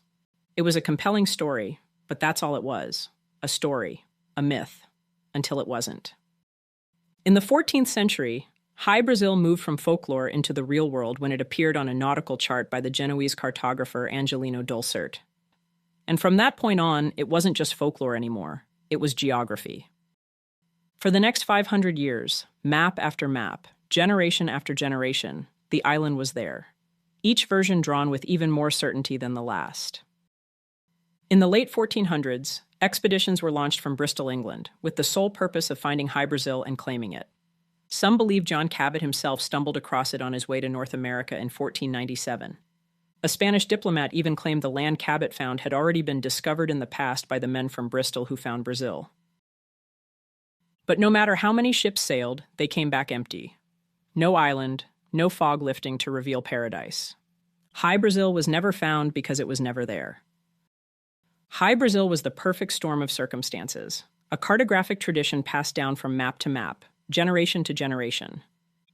It was a compelling story, but that's all it was. A story, a myth, until it wasn't. In the 14th century, High Brazil moved from folklore into the real world when it appeared on a nautical chart by the Genoese cartographer Angelino Dulcert. And from that point on, it wasn't just folklore anymore, it was geography. For the next 500 years, map after map, generation after generation, the island was there, each version drawn with even more certainty than the last. In the late 1400s, expeditions were launched from Bristol, England, with the sole purpose of finding High Brazil and claiming it. Some believe John Cabot himself stumbled across it on his way to North America in 1497. A Spanish diplomat even claimed the land Cabot found had already been discovered in the past by the men from Bristol who found Brazil. But no matter how many ships sailed, they came back empty. No island, no fog lifting to reveal paradise. High Brazil was never found because it was never there. High Brazil was the perfect storm of circumstances, a cartographic tradition passed down from map to map, generation to generation,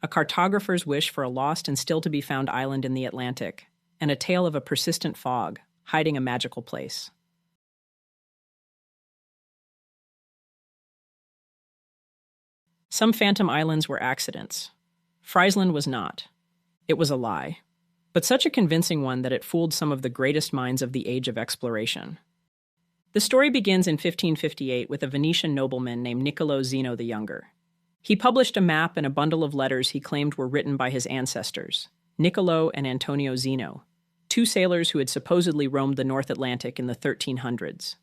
a cartographer's wish for a lost and still-to-be-found island in the Atlantic, and a tale of a persistent fog, hiding a magical place. Some phantom islands were accidents. Friesland was not. It was a lie. but such a convincing one that it fooled some of the greatest minds of the age of exploration. The story begins in 1558 with a Venetian nobleman named Niccolò Zeno the Younger. He published a map and a bundle of letters he claimed were written by his ancestors, Niccolò and Antonio Zeno, two sailors who had supposedly roamed the North Atlantic in the 1300s.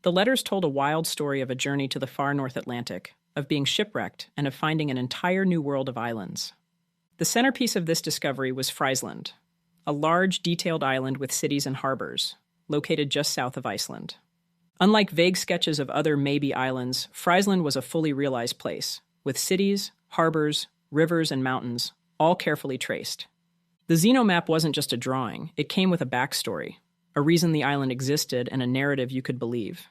The letters told a wild story of a journey to the far North Atlantic, of being shipwrecked, and of finding an entire new world of islands. The centerpiece of this discovery was Friesland, a large, detailed island with cities and harbors, located just south of Iceland. Unlike vague sketches of other maybe islands, Friesland was a fully realized place, with cities, harbors, rivers, and mountains, all carefully traced. The Zeno map wasn't just a drawing, it came with a backstory, a reason the island existed and a narrative you could believe.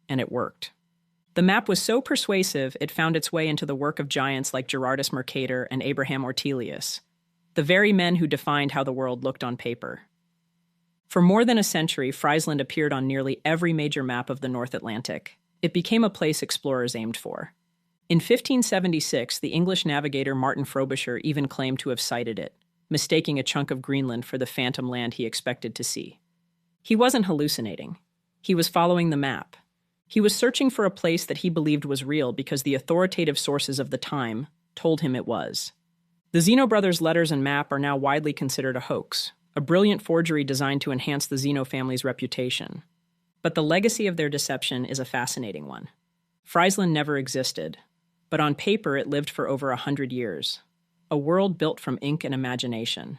And it worked. The map was so persuasive it found its way into the work of giants like Gerardus Mercator and Abraham Ortelius, the very men who defined how the world looked on paper. For more than a century, Friesland appeared on nearly every major map of the North Atlantic. It became a place explorers aimed for. In 1576, the English navigator Martin Frobisher even claimed to have sighted it, mistaking a chunk of Greenland for the phantom land he expected to see. He wasn't hallucinating. He was following the map. He was searching for a place that he believed was real because the authoritative sources of the time told him it was. The Zeno brothers' letters and map are now widely considered a hoax, a brilliant forgery designed to enhance the Zeno family's reputation. But the legacy of their deception is a fascinating one. Friesland never existed, but on paper it lived for over 100 years. A world built from ink and imagination.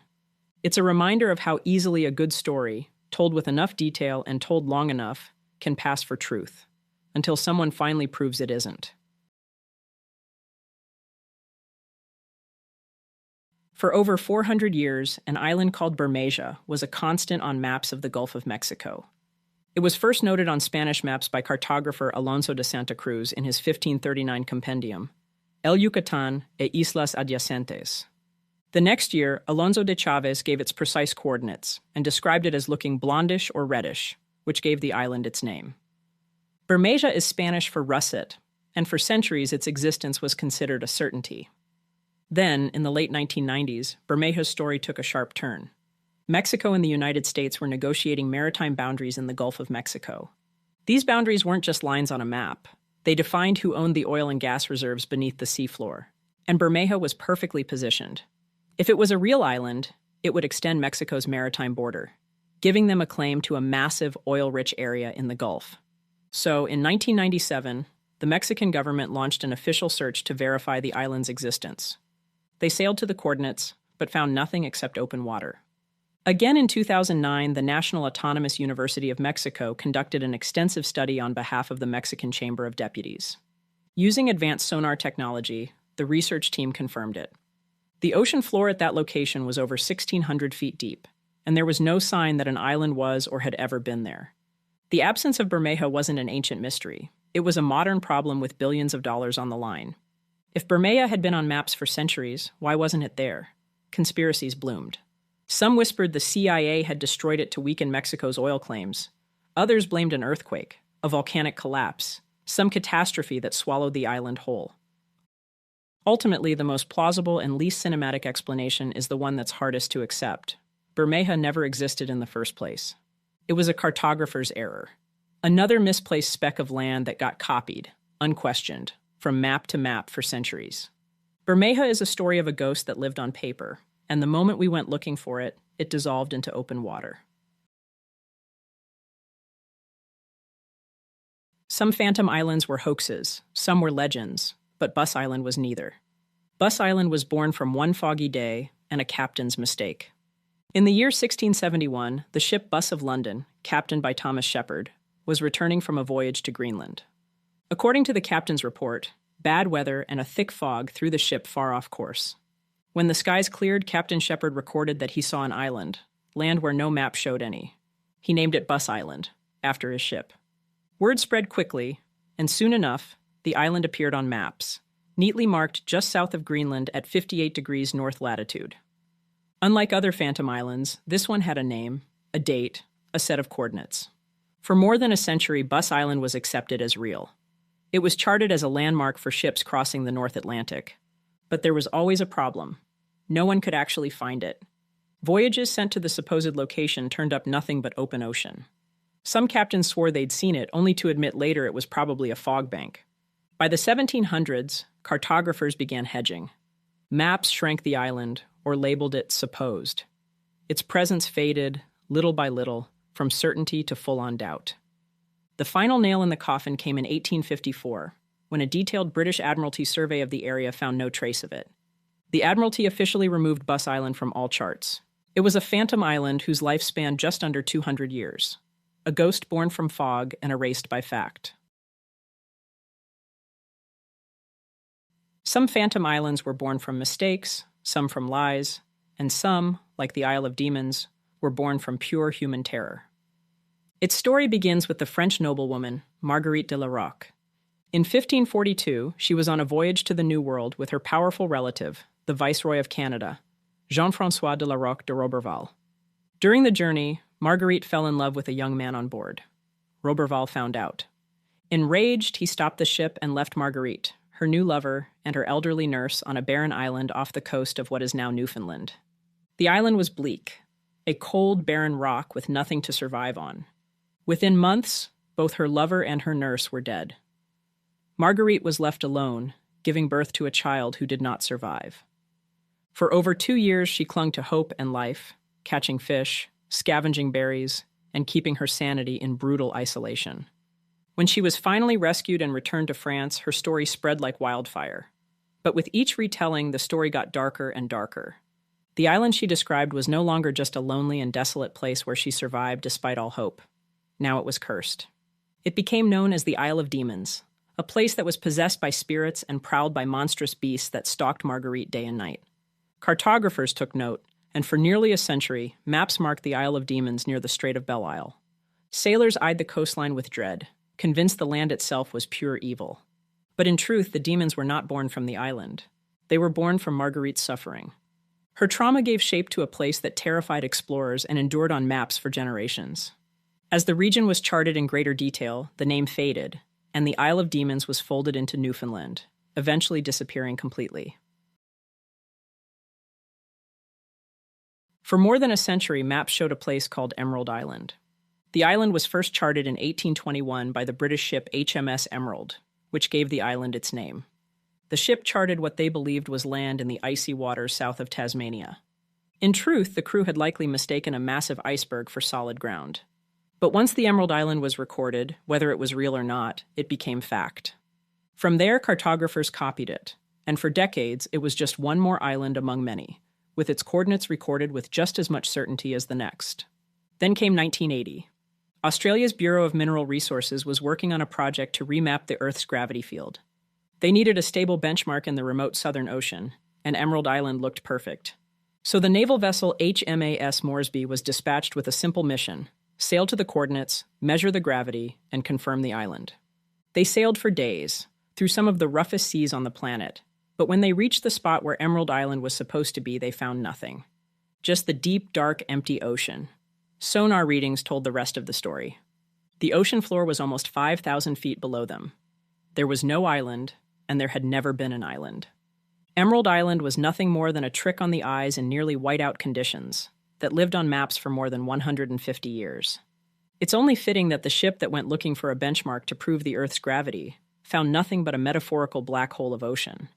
It's a reminder of how easily a good story, told with enough detail and told long enough, can pass for truth, until someone finally proves it isn't. For over 400 years, an island called Bermeja was a constant on maps of the Gulf of Mexico. It was first noted on Spanish maps by cartographer Alonso de Santa Cruz in his 1539 compendium, El Yucatán e Islas Adyacentes. The next year, Alonso de Chaves gave its precise coordinates and described it as looking blondish or reddish, which gave the island its name. Bermeja is Spanish for russet, and for centuries its existence was considered a certainty. Then, in the late 1990s, Bermeja's story took a sharp turn. Mexico and the United States were negotiating maritime boundaries in the Gulf of Mexico. These boundaries weren't just lines on a map. They defined who owned the oil and gas reserves beneath the seafloor, and Bermeja was perfectly positioned. If it was a real island, it would extend Mexico's maritime border, giving them a claim to a massive oil-rich area in the Gulf. So, in 1997, the Mexican government launched an official search to verify the island's existence. They sailed to the coordinates, but found nothing except open water. Again in 2009, the National Autonomous University of Mexico conducted an extensive study on behalf of the Mexican Chamber of Deputies. Using advanced sonar technology, the research team confirmed it. The ocean floor at that location was over 1,600 feet deep, and there was no sign that an island was or had ever been there. The absence of Bermeja wasn't an ancient mystery. It was a modern problem with billions of dollars on the line. If Bermeja had been on maps for centuries, why wasn't it there? Conspiracies bloomed. Some whispered the CIA had destroyed it to weaken Mexico's oil claims. Others blamed an earthquake, a volcanic collapse, some catastrophe that swallowed the island whole. Ultimately, the most plausible and least cinematic explanation is the one that's hardest to accept. Bermeja never existed in the first place. It was a cartographer's error. Another misplaced speck of land that got copied, unquestioned, from map to map for centuries. Bermeja is a story of a ghost that lived on paper, and the moment we went looking for it, it dissolved into open water. Some phantom islands were hoaxes, some were legends, but Buss Island was neither. Buss Island was born from one foggy day and a captain's mistake. In the year 1671, the ship Buss of London, captained by Thomas Shepherd, was returning from a voyage to Greenland. According to the captain's report, bad weather and a thick fog threw the ship far off course. When the skies cleared, Captain Shepherd recorded that he saw an island, land where no map showed any. He named it Buss Island, after his ship. Word spread quickly, and soon enough, the island appeared on maps, neatly marked just south of Greenland at 58 degrees north latitude. Unlike other phantom islands, this one had a name, a date, a set of coordinates. For more than a century, Buss Island was accepted as real. It was charted as a landmark for ships crossing the North Atlantic. But there was always a problem. No one could actually find it. Voyages sent to the supposed location turned up nothing but open ocean. Some captains swore they'd seen it, only to admit later it was probably a fog bank. By the 1700s, cartographers began hedging. Maps shrank the island, or labeled it supposed. Its presence faded, little by little, from certainty to full-on doubt. The final nail in the coffin came in 1854, when a detailed British Admiralty survey of the area found no trace of it. The Admiralty officially removed Buss Island from all charts. It was a phantom island whose life spanned just under 200 years. A ghost born from fog and erased by fact. Some phantom islands were born from mistakes, some from lies, and some, like the Isle of Demons, were born from pure human terror. Its story begins with the French noblewoman, Marguerite de la Roque. In 1542, she was on a voyage to the New World with her powerful relative, the Viceroy of Canada, Jean-François de la Roque de Roberval. During the journey, Marguerite fell in love with a young man on board. Roberval found out. Enraged, he stopped the ship and left Marguerite, her new lover, and her elderly nurse on a barren island off the coast of what is now Newfoundland. The island was bleak, a cold, barren rock with nothing to survive on. Within months, both her lover and her nurse were dead. Marguerite was left alone, giving birth to a child who did not survive. For over 2 years, she clung to hope and life, catching fish, scavenging berries, and keeping her sanity in brutal isolation. When she was finally rescued and returned to France, her story spread like wildfire. But with each retelling, the story got darker and darker. The island she described was no longer just a lonely and desolate place where she survived despite all hope. Now it was cursed. It became known as the Isle of Demons, a place that was possessed by spirits and prowled by monstrous beasts that stalked Marguerite day and night. Cartographers took note, and for nearly a century, maps marked the Isle of Demons near the Strait of Belle Isle. Sailors eyed the coastline with dread, convinced the land itself was pure evil. But in truth, the demons were not born from the island. They were born from Marguerite's suffering. Her trauma gave shape to a place that terrified explorers and endured on maps for generations. As the region was charted in greater detail, the name faded, and the Isle of Demons was folded into Newfoundland, eventually disappearing completely. For more than a century, maps showed a place called Emerald Island. The island was first charted in 1821 by the British ship HMS Emerald, which gave the island its name. The ship charted what they believed was land in the icy waters south of Tasmania. In truth, the crew had likely mistaken a massive iceberg for solid ground. But once the Emerald Island was recorded, whether it was real or not, it became fact. From there, cartographers copied it, and for decades, it was just one more island among many, with its coordinates recorded with just as much certainty as the next. Then came 1980. Australia's Bureau of Mineral Resources was working on a project to remap the Earth's gravity field. They needed a stable benchmark in the remote Southern Ocean, and Emerald Island looked perfect. So the naval vessel HMAS Moresby was dispatched with a simple mission: sail to the coordinates, measure the gravity, and confirm the island. They sailed for days, through some of the roughest seas on the planet, but when they reached the spot where Emerald Island was supposed to be, they found nothing. Just the deep, dark, empty ocean. Sonar readings told the rest of the story. The ocean floor was almost 5,000 feet below them. There was no island, and there had never been an island. Emerald Island was nothing more than a trick on the eyes in nearly whiteout conditions that lived on maps for more than 150 years. It's only fitting that the ship that went looking for a benchmark to prove the Earth's gravity found nothing but a metaphorical black hole of ocean.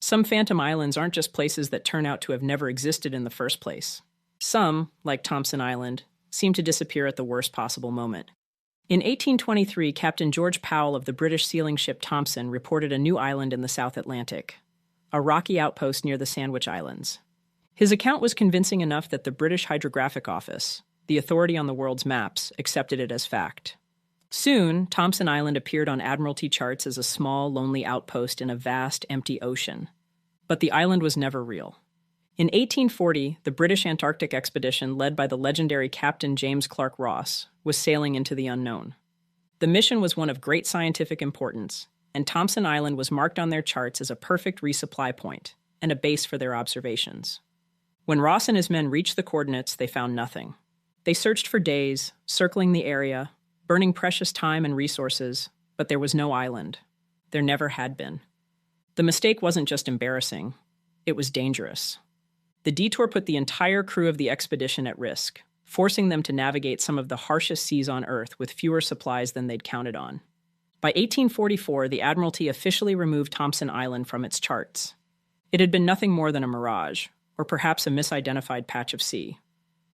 Some phantom islands aren't just places that turn out to have never existed in the first place. Some, like Thompson Island, seem to disappear at the worst possible moment. In 1823, Captain George Powell of the British sealing ship Thompson reported a new island in the South Atlantic, a rocky outpost near the Sandwich Islands. His account was convincing enough that the British Hydrographic Office, the authority on the world's maps, accepted it as fact. Soon, Thompson Island appeared on Admiralty charts as a small, lonely outpost in a vast, empty ocean. But the island was never real. In 1840, the British Antarctic expedition led by the legendary Captain James Clark Ross was sailing into the unknown. The mission was one of great scientific importance, and Thompson Island was marked on their charts as a perfect resupply point and a base for their observations. When Ross and his men reached the coordinates, they found nothing. They searched for days, circling the area, burning precious time and resources, but there was no island. There never had been. The mistake wasn't just embarrassing, it was dangerous. The detour put the entire crew of the expedition at risk, forcing them to navigate some of the harshest seas on Earth with fewer supplies than they'd counted on. By 1844, the Admiralty officially removed Thompson Island from its charts. It had been nothing more than a mirage, or perhaps a misidentified patch of sea.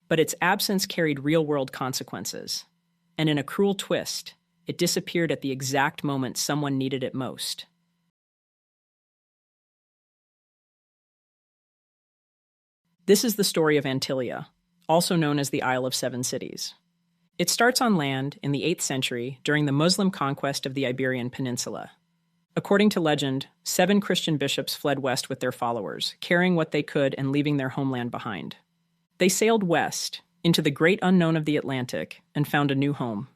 But its absence carried real-world consequences. And in a cruel twist, it disappeared at the exact moment someone needed it most. This is the story of Antillia, also known as the Isle of Seven Cities. It starts on land in the 8th century during the Muslim conquest of the Iberian Peninsula. According to legend, 7 Christian bishops fled west with their followers, carrying what they could and leaving their homeland behind. They sailed west, into the great unknown of the Atlantic, and found a new home,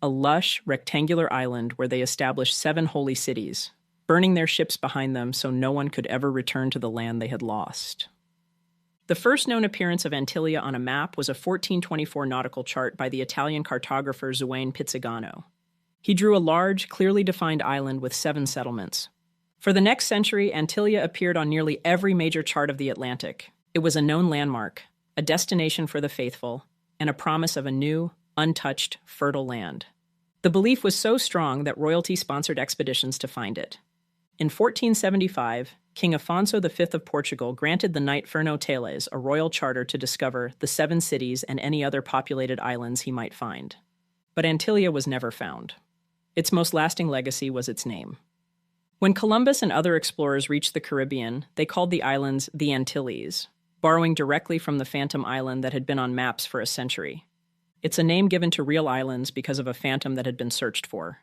a lush, rectangular island where they established 7 holy cities, burning their ships behind them so no one could ever return to the land they had lost. The first known appearance of Antillia on a map was a 1424 nautical chart by the Italian cartographer Zuane Pizzigano. He drew a large, clearly defined island with 7 settlements. For the next century, Antillia appeared on nearly every major chart of the Atlantic. It was a known landmark, a destination for the faithful, and a promise of a new, untouched, fertile land. The belief was so strong that royalty sponsored expeditions to find it. In 1475, King Afonso V of Portugal granted the knight Fernão Teles a royal charter to discover the 7 cities and any other populated islands he might find. But Antillia was never found. Its most lasting legacy was its name. When Columbus and other explorers reached the Caribbean, they called the islands the Antilles, borrowing directly from the phantom island that had been on maps for a century. It's a name given to real islands because of a phantom that had been searched for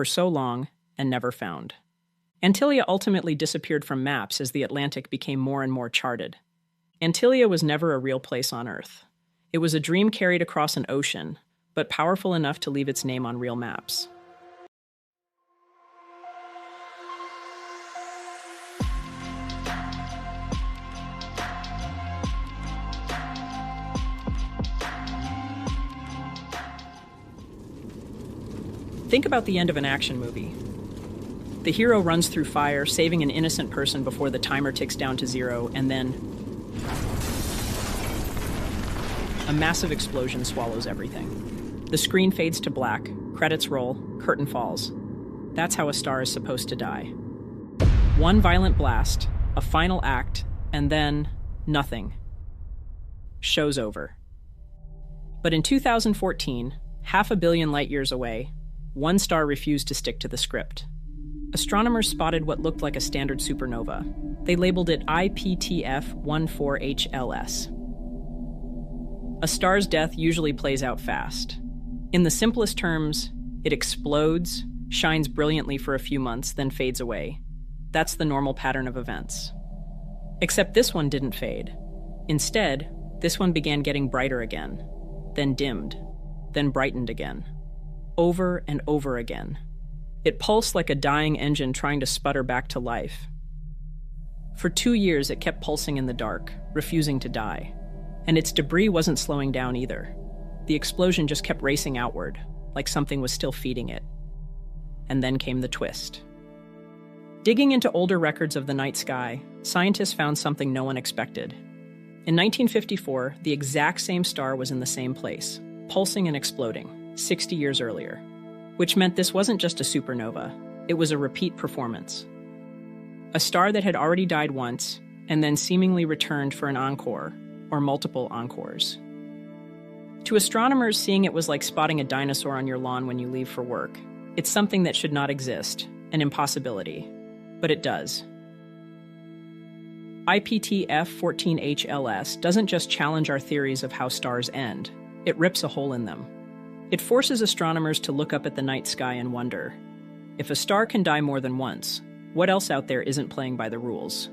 so long, and never found. Antillia ultimately disappeared from maps as the Atlantic became more and more charted. Antillia was never a real place on Earth. It was a dream carried across an ocean, but powerful enough to leave its name on real maps. Think about the end of an action movie. The hero runs through fire, saving an innocent person before the timer ticks down to 0, and then a massive explosion swallows everything. The screen fades to black, credits roll, curtain falls. That's how a star is supposed to die. One violent blast, a final act, and then nothing. Show's over. But in 2014, 500 million light-years away, one star refused to stick to the script. Astronomers spotted what looked like a standard supernova. They labeled it IPTF-14HLS. A star's death usually plays out fast. In the simplest terms, it explodes, shines brilliantly for a few months, then fades away. That's the normal pattern of events. Except this one didn't fade. Instead, this one began getting brighter again, then dimmed, then brightened again. Over and over again. It pulsed like a dying engine trying to sputter back to life. For 2 years, it kept pulsing in the dark, refusing to die. And its debris wasn't slowing down either. The explosion just kept racing outward, like something was still feeding it. And then came the twist. Digging into older records of the night sky, scientists found something no one expected. In 1954, the exact same star was in the same place, pulsing and exploding, 60 years earlier. Which meant this wasn't just a supernova, it was a repeat performance. A star that had already died once, and then seemingly returned for an encore, or multiple encores. To astronomers, seeing it was like spotting a dinosaur on your lawn when you leave for work. It's something that should not exist, an impossibility. But it does. IPTF-14HLS doesn't just challenge our theories of how stars end, it rips a hole in them. It forces astronomers to look up at the night sky and wonder, if a star can die more than once, what else out there isn't playing by the rules?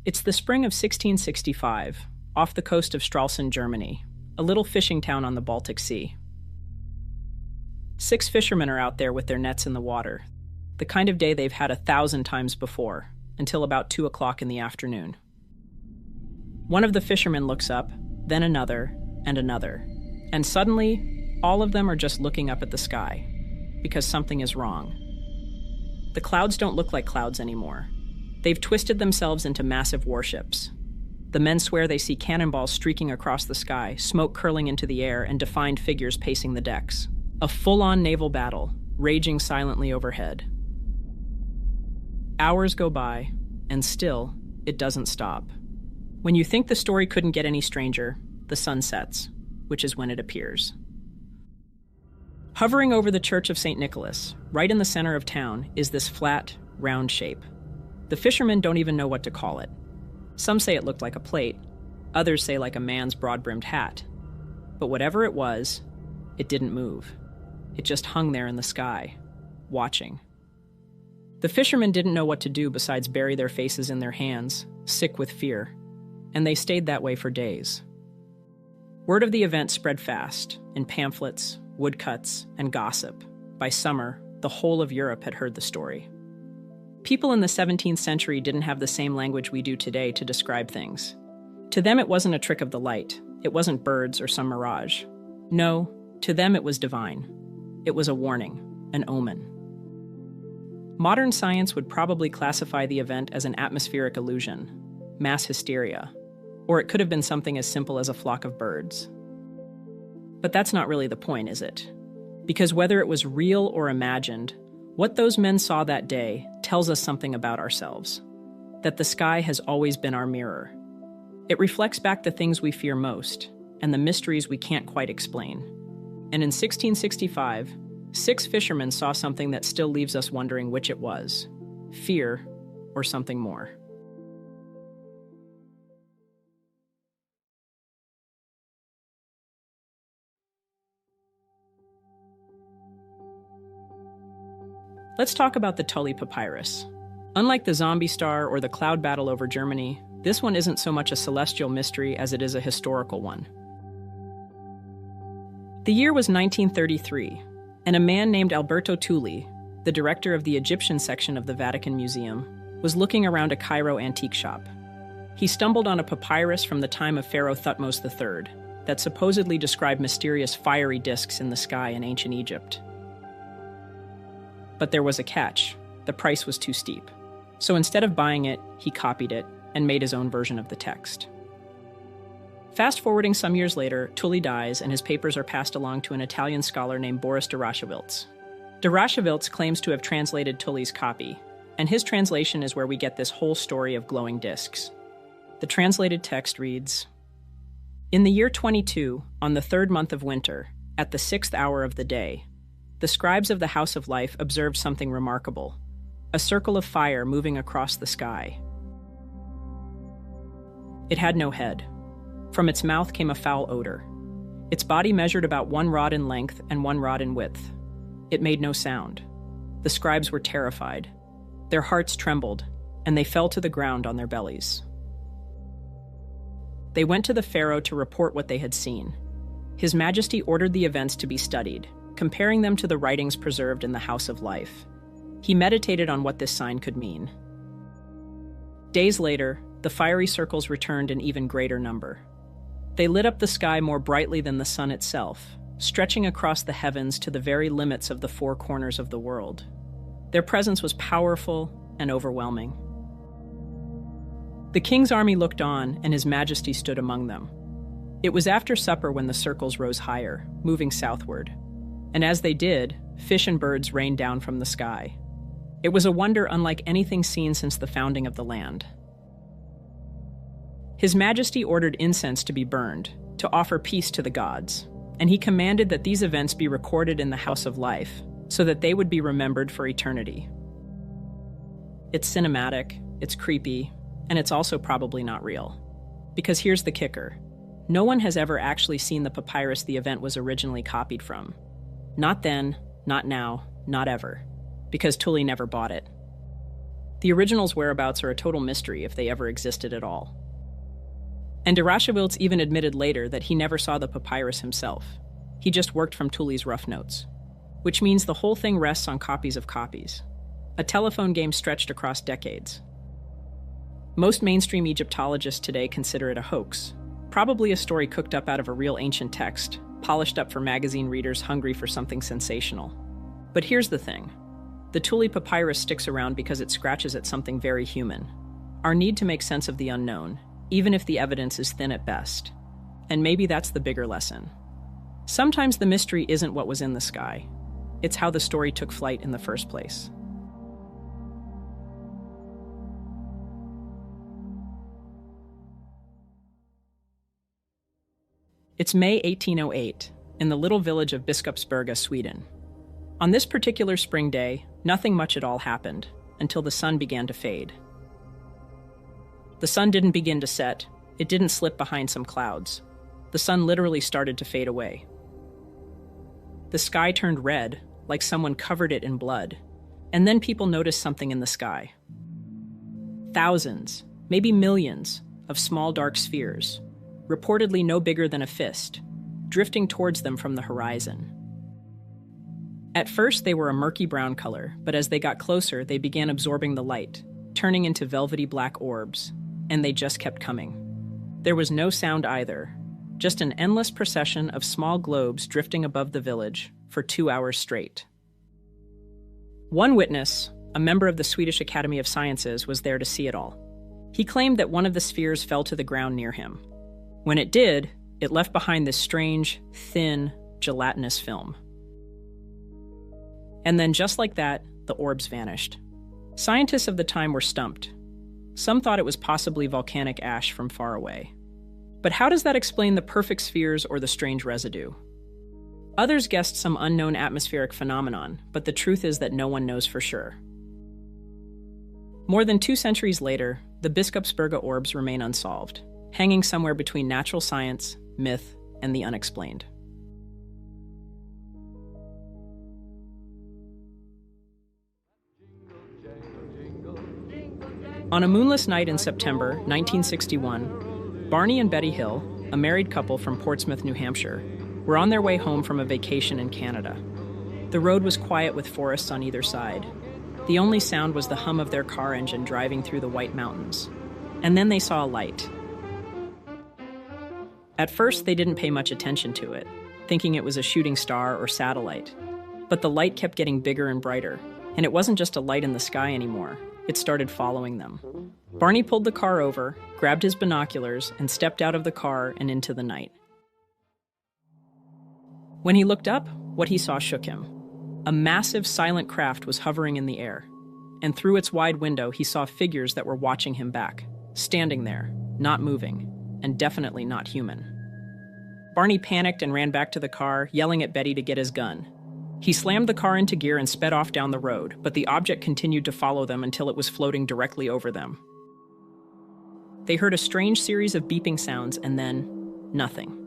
It's the spring of 1665, off the coast of Stralsund, Germany, a little fishing town on the Baltic Sea. 6 fishermen are out there with their nets in the water, the kind of day they've had 1,000 times before, until about 2 o'clock in the afternoon. One of the fishermen looks up, then another, and another. And suddenly, all of them are just looking up at the sky, because something is wrong. The clouds don't look like clouds anymore. They've twisted themselves into massive warships. The men swear they see cannonballs streaking across the sky, smoke curling into the air, and defined figures pacing the decks. A full-on naval battle, raging silently overhead. Hours go by, and still, it doesn't stop. When you think the story couldn't get any stranger, the sun sets, which is when it appears. Hovering over the Church of St. Nicholas, right in the center of town, is this flat, round shape. The fishermen don't even know what to call it. Some say it looked like a plate, others say like a man's broad-brimmed hat. But whatever it was, it didn't move. It just hung there in the sky, watching. The fishermen didn't know what to do besides bury their faces in their hands, sick with fear, and they stayed that way for days. Word of the event spread fast, in pamphlets, woodcuts, and gossip. By summer, the whole of Europe had heard the story. People in the 17th century didn't have the same language we do today to describe things. To them, it wasn't a trick of the light. It wasn't birds or some mirage. No, to them it was divine. It was a warning, an omen. Modern science would probably classify the event as an atmospheric illusion, mass hysteria, or it could have been something as simple as a flock of birds. But that's not really the point, is it? Because whether it was real or imagined, what those men saw that day tells us something about ourselves. That the sky has always been our mirror. It reflects back the things we fear most, and the mysteries we can't quite explain. And in 1665, 6 fishermen saw something that still leaves us wondering which it was: fear or something more. Let's talk about the Tully Papyrus. Unlike the zombie star or the cloud battle over Germany, this one isn't so much a celestial mystery as it is a historical one. The year was 1933, and a man named Alberto Tulli, the director of the Egyptian section of the Vatican Museum, was looking around a Cairo antique shop. He stumbled on a papyrus from the time of Pharaoh Thutmose III that supposedly described mysterious fiery discs in the sky in ancient Egypt. But there was a catch. The price was too steep. So instead of buying it, he copied it and made his own version of the text. Fast-forwarding some years later, Tully dies and his papers are passed along to an Italian scholar named Boris de Raschewilz. De Raschewilz claims to have translated Tully's copy, and his translation is where we get this whole story of glowing discs. The translated text reads, "In the year 22, on the 3rd month of winter, at the 6th hour of the day, the scribes of the House of Life observed something remarkable, a circle of fire moving across the sky. It had no head. From its mouth came a foul odor. Its body measured about 1 rod in length and 1 rod in width. It made no sound. The scribes were terrified. Their hearts trembled, and they fell to the ground on their bellies. They went to the Pharaoh to report what they had seen. His Majesty ordered the events to be studied, comparing them to the writings preserved in the House of Life. He meditated on what this sign could mean. Days later, the fiery circles returned in even greater number. They lit up the sky more brightly than the sun itself, stretching across the heavens to the very limits of the 4 corners of the world. Their presence was powerful and overwhelming. The king's army looked on, and his Majesty stood among them. It was after supper when the circles rose higher, moving southward. And as they did, fish and birds rained down from the sky. It was a wonder unlike anything seen since the founding of the land. His Majesty ordered incense to be burned, to offer peace to the gods, and he commanded that these events be recorded in the House of Life, so that they would be remembered for eternity. It's cinematic, it's creepy, and it's also probably not real. Because here's the kicker. No one has ever actually seen the papyrus the event was originally copied from. Not then, not now, not ever. Because Tully never bought it. The original's whereabouts are a total mystery if they ever existed at all. And de Raschewilz even admitted later that he never saw the papyrus himself. He just worked from Tully's rough notes. Which means the whole thing rests on copies of copies. A telephone game stretched across decades. Most mainstream Egyptologists today consider it a hoax. Probably a story cooked up out of a real ancient text, polished up for magazine readers hungry for something sensational. But here's the thing. The Thule papyrus sticks around because it scratches at something very human. Our need to make sense of the unknown, even if the evidence is thin at best. And maybe that's the bigger lesson. Sometimes the mystery isn't what was in the sky. It's how the story took flight in the first place. It's May 1808, in the little village of Biskopsberga, Sweden. On this particular spring day, nothing much at all happened, until the sun began to fade. The sun didn't begin to set, it didn't slip behind some clouds. The sun literally started to fade away. The sky turned red, like someone covered it in blood, and then people noticed something in the sky. Thousands, maybe millions, of small dark spheres, reportedly no bigger than a fist, drifting towards them from the horizon. At first, they were a murky brown color, but as they got closer, they began absorbing the light, turning into velvety black orbs, and they just kept coming. There was no sound either, just an endless procession of small globes drifting above the village for 2 hours straight. One witness, a member of the Swedish Academy of Sciences, was there to see it all. He claimed that one of the spheres fell to the ground near him. When it did, it left behind this strange, thin, gelatinous film. And then just like that, the orbs vanished. Scientists of the time were stumped. Some thought it was possibly volcanic ash from far away. But how does that explain the perfect spheres or the strange residue? Others guessed some unknown atmospheric phenomenon, but the truth is that no one knows for sure. More than 2 centuries later, the Biskopsberga orbs remain unsolved, hanging somewhere between natural science, myth, and the unexplained. On a moonless night in September 1961, Barney and Betty Hill, a married couple from Portsmouth, New Hampshire, were on their way home from a vacation in Canada. The road was quiet with forests on either side. The only sound was the hum of their car engine driving through the White Mountains. And then they saw a light. At first, they didn't pay much attention to it, thinking it was a shooting star or satellite. But the light kept getting bigger and brighter, and it wasn't just a light in the sky anymore. It started following them. Barney pulled the car over, grabbed his binoculars, and stepped out of the car and into the night. When he looked up, what he saw shook him. A massive, silent craft was hovering in the air, and through its wide window he saw figures that were watching him back, standing there, not moving, and definitely not human. Barney panicked and ran back to the car, yelling at Betty to get his gun. He slammed the car into gear and sped off down the road, but the object continued to follow them until it was floating directly over them. They heard a strange series of beeping sounds and then nothing.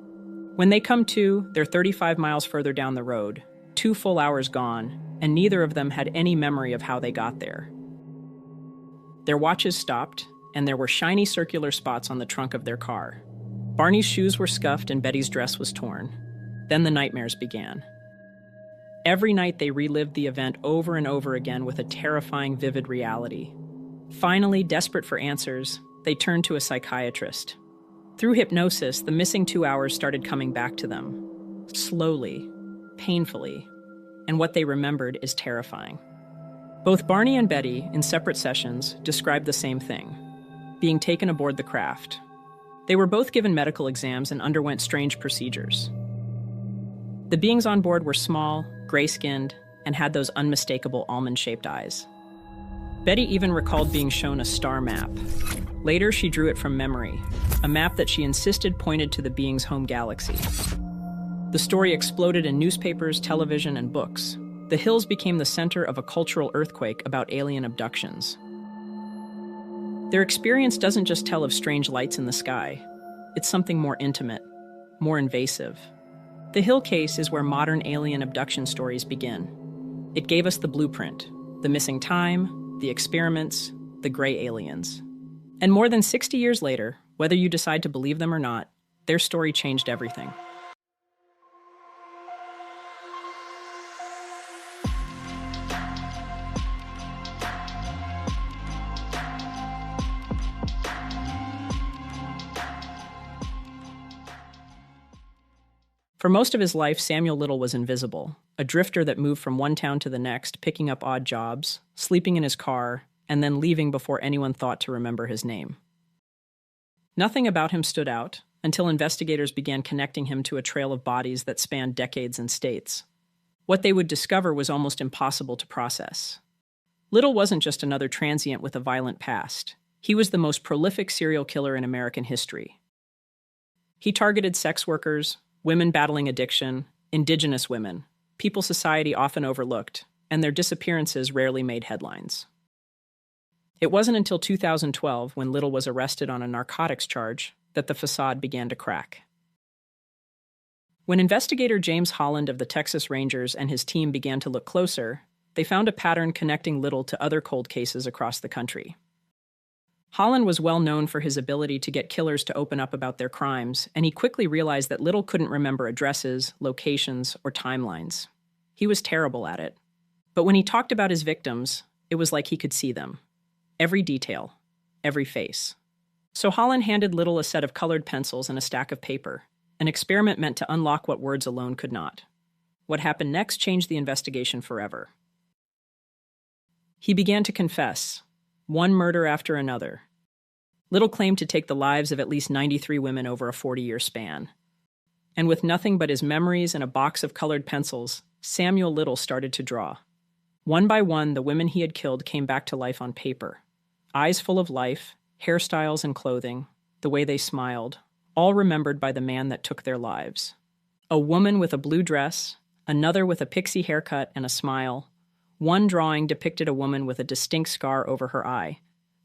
When they come to, they're 35 miles further down the road, 2 full hours gone, and neither of them had any memory of how they got there. Their watches stopped, and there were shiny circular spots on the trunk of their car. Barney's shoes were scuffed and Betty's dress was torn. Then the nightmares began. Every night they relived the event over and over again with a terrifying, vivid reality. Finally, desperate for answers, they turned to a psychiatrist. Through hypnosis, the missing 2 hours started coming back to them. Slowly, painfully, and what they remembered is terrifying. Both Barney and Betty, in separate sessions, described the same thing: being taken aboard the craft. They were both given medical exams and underwent strange procedures. The beings on board were small, gray-skinned, and had those unmistakable almond-shaped eyes. Betty even recalled being shown a star map. Later, she drew it from memory, a map that she insisted pointed to the being's home galaxy. The story exploded in newspapers, television, and books. The hills became the center of a cultural earthquake about alien abductions. Their experience doesn't just tell of strange lights in the sky. It's something more intimate, more invasive. The Hill case is where modern alien abduction stories begin. It gave us the blueprint, the missing time, the experiments, the gray aliens. And more than 60 years later, whether you decide to believe them or not, their story changed everything. For most of his life, Samuel Little was invisible, a drifter that moved from one town to the next, picking up odd jobs, sleeping in his car, and then leaving before anyone thought to remember his name. Nothing about him stood out until investigators began connecting him to a trail of bodies that spanned decades and states. What they would discover was almost impossible to process. Little wasn't just another transient with a violent past. He was the most prolific serial killer in American history. He targeted sex workers, women battling addiction, indigenous women, people society often overlooked, and their disappearances rarely made headlines. It wasn't until 2012, when Little was arrested on a narcotics charge, that the facade began to crack. When investigator James Holland of the Texas Rangers and his team began to look closer, they found a pattern connecting Little to other cold cases across the country. Holland was well known for his ability to get killers to open up about their crimes, and he quickly realized that Little couldn't remember addresses, locations, or timelines. He was terrible at it. But when he talked about his victims, it was like he could see them. Every detail, every face. So Holland handed Little a set of colored pencils and a stack of paper, an experiment meant to unlock what words alone could not. What happened next changed the investigation forever. He began to confess, one murder after another. Little claimed to take the lives of at least 93 women over a 40-year span. And with nothing but his memories and a box of colored pencils, Samuel Little started to draw. One by one, the women he had killed came back to life on paper. Eyes full of life, hairstyles and clothing, the way they smiled, all remembered by the man that took their lives. A woman with a blue dress, another with a pixie haircut and a smile. One drawing depicted a woman with a distinct scar over her eye,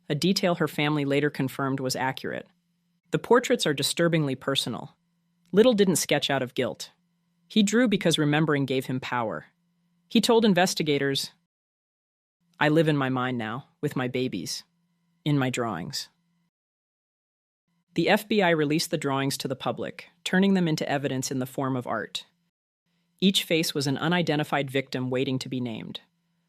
a detail her family later confirmed was accurate. The portraits are disturbingly personal. Little didn't sketch out of guilt. He drew because remembering gave him power. He told investigators, "I live in my mind now, with my babies, in my drawings." The FBI released the drawings to the public, turning them into evidence in the form of art. Each face was an unidentified victim waiting to be named.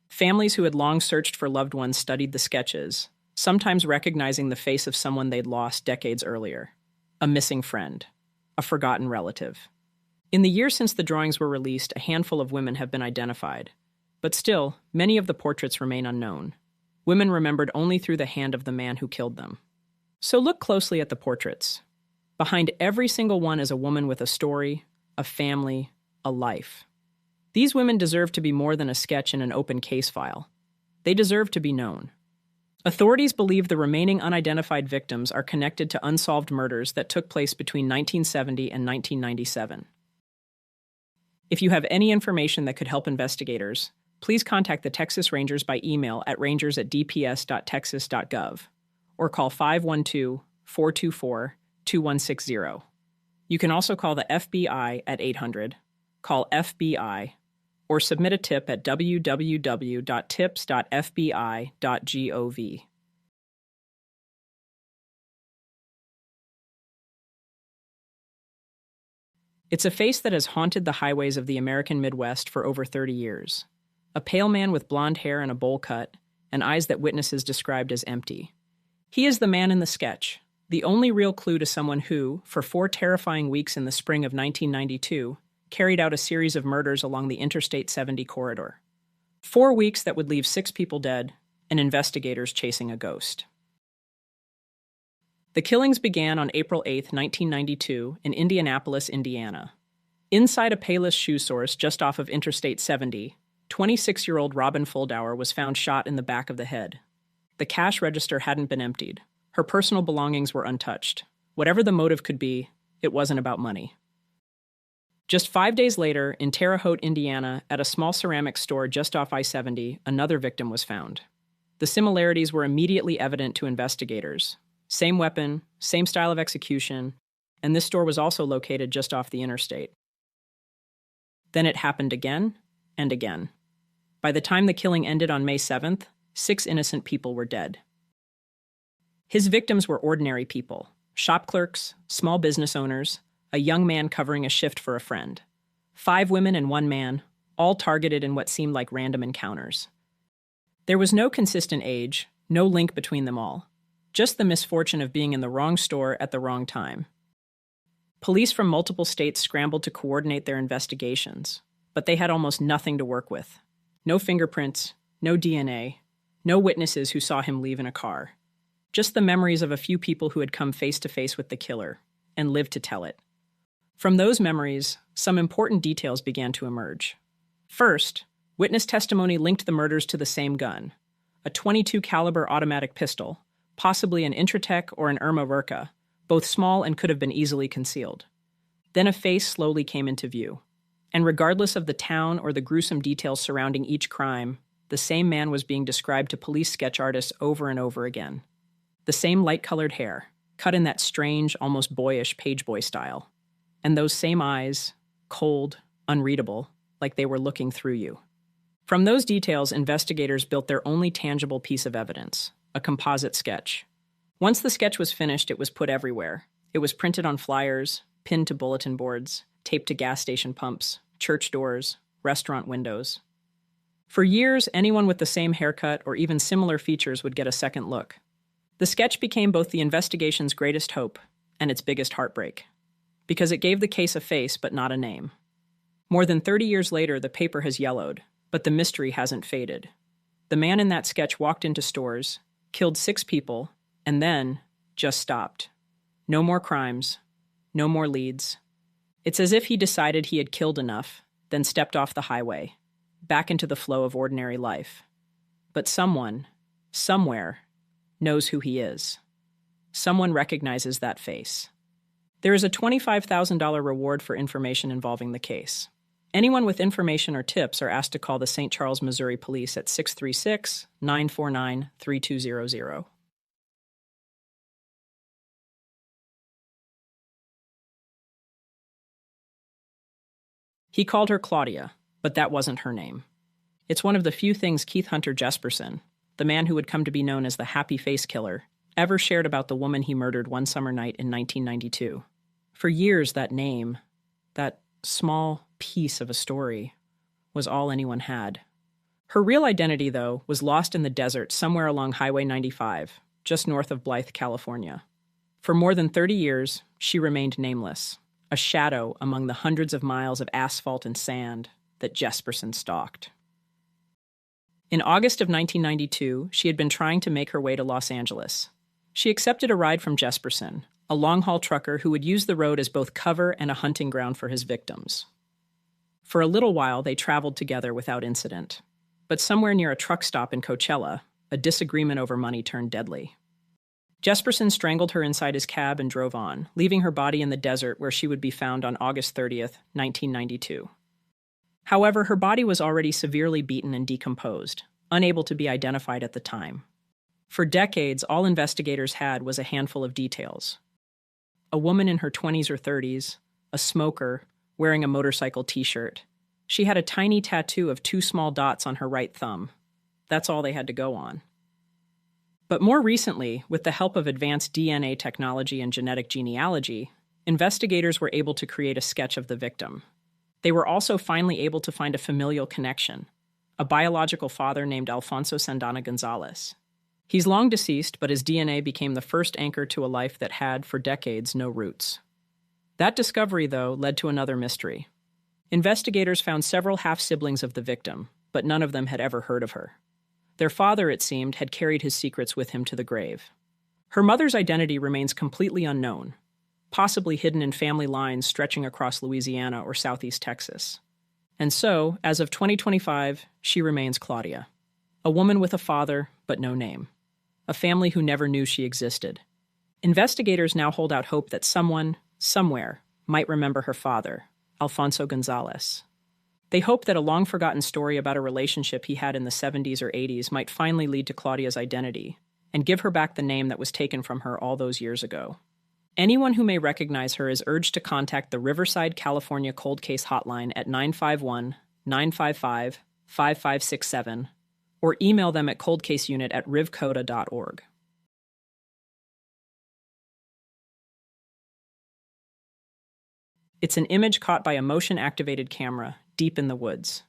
Families who had long searched for loved ones studied the sketches, sometimes recognizing the face of someone they'd lost decades earlier. A missing friend. A forgotten relative. In the years since the drawings were released, a handful of women have been identified. But still, many of the portraits remain unknown. Women remembered only through the hand of the man who killed them. So look closely at the portraits. Behind every single one is a woman with a story, a family, a life. These women deserve to be more than a sketch in an open case file. They deserve to be known. Authorities believe the remaining unidentified victims are connected to unsolved murders that took place between 1970 and 1997. If you have any information that could help investigators, please contact the Texas Rangers by email at rangers@dps.texas.gov or call 512-424-2160. You can also call the FBI at 800, call FBI, or submit a tip at www.tips.fbi.gov. It's a face that has haunted the highways of the American Midwest for over 30 years. A pale man with blonde hair and a bowl cut, and eyes that witnesses described as empty. He is the man in the sketch, the only real clue to someone who, for 4 terrifying weeks in the spring of 1992, carried out a series of murders along the Interstate 70 corridor. 4 weeks that would leave 6 people dead and investigators chasing a ghost. The killings began on April 8, 1992, in Indianapolis, Indiana. Inside a Payless shoe source just off of Interstate 70, 26-year-old Robin Fuldauer was found shot in the back of the head. The cash register hadn't been emptied. Her personal belongings were untouched. Whatever the motive could be, it wasn't about money. Just 5 days later, in Terre Haute, Indiana, at a small ceramics store just off I-70, another victim was found. The similarities were immediately evident to investigators. Same weapon, same style of execution, and this store was also located just off the interstate. Then it happened again and again. By the time the killing ended on May 7th, 6 innocent people were dead. His victims were ordinary people, shop clerks, small business owners, a young man covering a shift for a friend. 5 women and 1 man, all targeted in what seemed like random encounters. There was no consistent age, no link between them all. Just the misfortune of being in the wrong store at the wrong time. Police from multiple states scrambled to coordinate their investigations, but they had almost nothing to work with. No fingerprints, no DNA, no witnesses who saw him leave in a car. Just the memories of a few people who had come face to face with the killer and lived to tell it. From those memories, some important details began to emerge. First, witness testimony linked the murders to the same gun, a .22 caliber automatic pistol, possibly an Intratec or an Irma Verka, both small and could have been easily concealed. Then a face slowly came into view. And regardless of the town or the gruesome details surrounding each crime, the same man was being described to police sketch artists over and over again. The same light-colored hair, cut in that strange, almost boyish pageboy style. And those same eyes, cold, unreadable, like they were looking through you. From those details, investigators built their only tangible piece of evidence, a composite sketch. Once the sketch was finished, it was put everywhere. It was printed on flyers, pinned to bulletin boards, taped to gas station pumps, church doors, restaurant windows. For years, anyone with the same haircut or even similar features would get a second look. The sketch became both the investigation's greatest hope and its biggest heartbreak, because it gave the case a face but not a name. More than 30 years later, the paper has yellowed, but the mystery hasn't faded. The man in that sketch walked into stores, killed 6 people, and then just stopped. No more crimes, no more leads. It's as if he decided he had killed enough, then stepped off the highway, back into the flow of ordinary life. But someone, somewhere, knows who he is. Someone recognizes that face. There is a $25,000 reward for information involving the case. Anyone with information or tips are asked to call the St. Charles, Missouri Police at 636-949-3200. He called her Claudia, but that wasn't her name. It's one of the few things Keith Hunter Jesperson, the man who would come to be known as the Happy Face Killer, ever shared about the woman he murdered one summer night in 1992. For years, that name, that small piece of a story, was all anyone had. Her real identity, though, was lost in the desert somewhere along Highway 95, just north of Blythe, California. For more than 30 years, she remained nameless, a shadow among the hundreds of miles of asphalt and sand that Jesperson stalked. In August of 1992, she had been trying to make her way to Los Angeles. She accepted a ride from Jesperson, a long-haul trucker who would use the road as both cover and a hunting ground for his victims. For a little while, they traveled together without incident. But somewhere near a truck stop in Coachella, a disagreement over money turned deadly. Jesperson strangled her inside his cab and drove on, leaving her body in the desert where she would be found on August 30th, 1992. However, her body was already severely beaten and decomposed, unable to be identified at the time. For decades, all investigators had was a handful of details. A woman in her 20s or 30s, a smoker, wearing a motorcycle t-shirt. She had a tiny tattoo of 2 small dots on her right thumb. That's all they had to go on. But more recently, with the help of advanced DNA technology and genetic genealogy, investigators were able to create a sketch of the victim. They were also finally able to find a familial connection, a biological father named Alfonso Sandana Gonzalez. He's long deceased, but his DNA became the first anchor to a life that had, for decades, no roots. That discovery, though, led to another mystery. Investigators found several half-siblings of the victim, but none of them had ever heard of her. Their father, it seemed, had carried his secrets with him to the grave. Her mother's identity remains completely unknown, possibly hidden in family lines stretching across Louisiana or southeast Texas. And so, as of 2025, she remains Claudia, a woman with a father but no name, a family who never knew she existed. Investigators now hold out hope that someone, somewhere, might remember her father, Alfonso Gonzalez. They hope that a long-forgotten story about a relationship he had in the 70s or 80s might finally lead to Claudia's identity and give her back the name that was taken from her all those years ago. Anyone who may recognize her is urged to contact the Riverside, California Cold Case Hotline at 951-955-5567 or email them at coldcaseunit@rivcoda.org. It's an image caught by a motion-activated camera deep in the woods.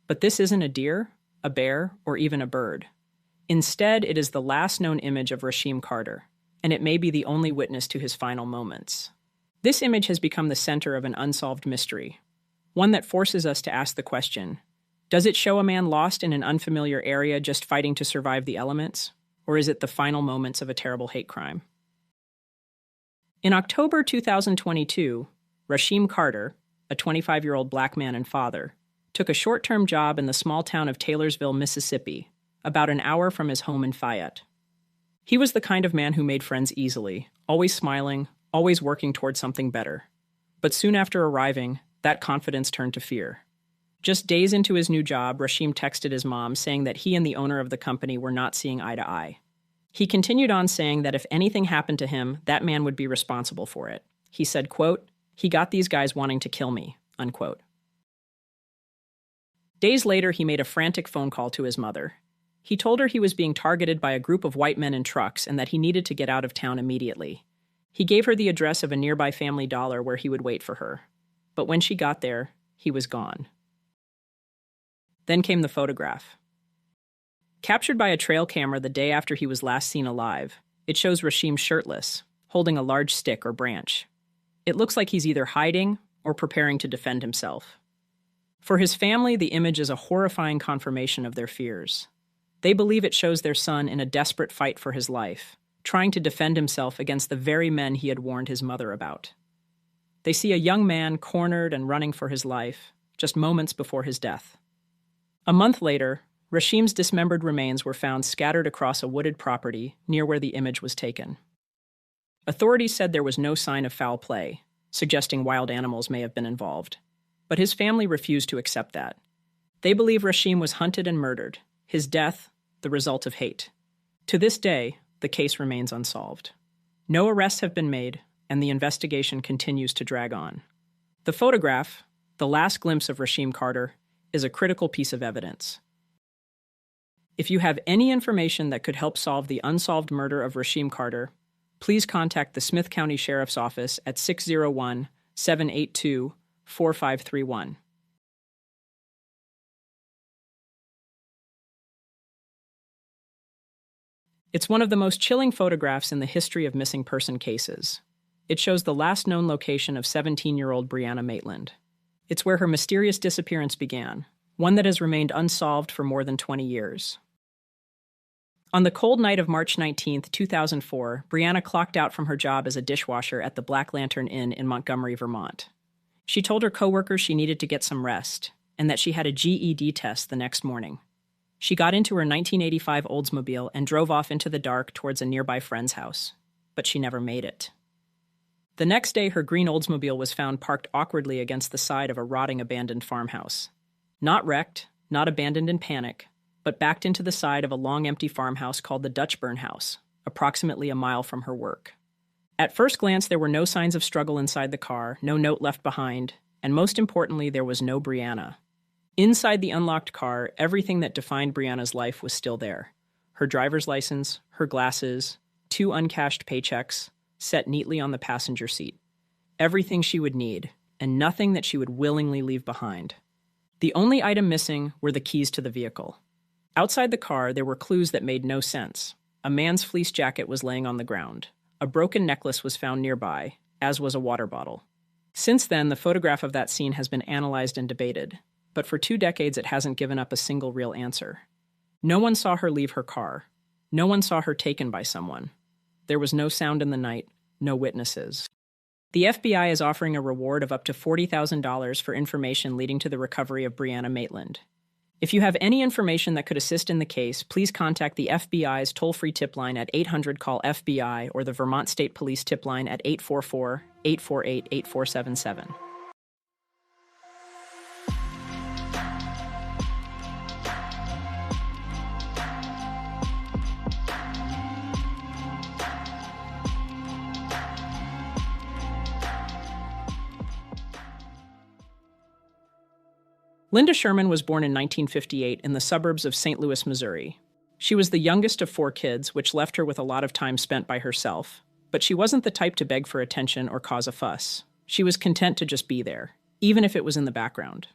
But this isn't a deer, a bear, or even a bird. Instead, it is the last known image of Rasheem Carter, and it may be the only witness to his final moments. This image has become the center of an unsolved mystery, one that forces us to ask the question, does it show a man lost in an unfamiliar area just fighting to survive the elements, or is it the final moments of a terrible hate crime? In October 2022, Rasheem Carter, a 25-year-old black man and father, took a short-term job in the small town of Taylorsville, Mississippi, about an hour from his home in Fayette. He was the kind of man who made friends easily, always smiling, always working towards something better. But soon after arriving, that confidence turned to fear. Just days into his new job, Rasheem texted his mom saying that he and the owner of the company were not seeing eye to eye. He continued on saying that if anything happened to him, that man would be responsible for it. He said, quote, "He got these guys wanting to kill me," unquote. Days later, he made a frantic phone call to his mother. He told her he was being targeted by a group of white men in trucks and that he needed to get out of town immediately. He gave her the address of a nearby Family Dollar where he would wait for her. But when she got there, he was gone. Then came the photograph. Captured by a trail camera the day after he was last seen alive, it shows Rasheem shirtless, holding a large stick or branch. It looks like he's either hiding or preparing to defend himself. For his family, the image is a horrifying confirmation of their fears. They believe it shows their son in a desperate fight for his life, trying to defend himself against the very men he had warned his mother about. They see a young man cornered and running for his life, just moments before his death. A month later, Rasheem's dismembered remains were found scattered across a wooded property near where the image was taken. Authorities said there was no sign of foul play, suggesting wild animals may have been involved. But his family refused to accept that. They believe Rasheem was hunted and murdered, his death the result of hate. To this day, the case remains unsolved. No arrests have been made, and the investigation continues to drag on. The photograph, the last glimpse of Rasheem Carter, is a critical piece of evidence. If you have any information that could help solve the unsolved murder of Rasheem Carter, please contact the Smith County Sheriff's Office at 601-782-4531. It's one of the most chilling photographs in the history of missing person cases. It shows the last known location of 17-year-old Brianna Maitland. It's where her mysterious disappearance began, one that has remained unsolved for more than 20 years. On the cold night of March 19, 2004, Brianna clocked out from her job as a dishwasher at the Black Lantern Inn in Montgomery, Vermont. She told her coworkers she needed to get some rest, and that she had a GED test the next morning. She got into her 1985 Oldsmobile and drove off into the dark towards a nearby friend's house, but she never made it. The next day, her green Oldsmobile was found parked awkwardly against the side of a rotting abandoned farmhouse. Not wrecked, not abandoned in panic, but backed into the side of a long empty farmhouse called the Dutchburn House, approximately a mile from her work. At first glance, there were no signs of struggle inside the car, no note left behind, and most importantly, there was no Brianna. Inside the unlocked car, everything that defined Brianna's life was still there. Her driver's license, her glasses, 2 uncashed paychecks, set neatly on the passenger seat. Everything she would need, and nothing that she would willingly leave behind. The only item missing were the keys to the vehicle. Outside the car, there were clues that made no sense. A man's fleece jacket was laying on the ground. A broken necklace was found nearby, as was a water bottle. Since then, the photograph of that scene has been analyzed and debated, but for 2 decades it hasn't given up a single real answer. No one saw her leave her car. No one saw her taken by someone. There was no sound in the night, no witnesses. The FBI is offering a reward of up to $40,000 for information leading to the recovery of Brianna Maitland. If you have any information that could assist in the case, please contact the FBI's toll-free tip line at 800-CALL-FBI or the Vermont State Police tip line at 844-848-8477. Linda Sherman was born in 1958 in the suburbs of St. Louis, Missouri. She was the youngest of 4 kids, which left her with a lot of time spent by herself. But she wasn't the type to beg for attention or cause a fuss. She was content to just be there, even if it was in the background.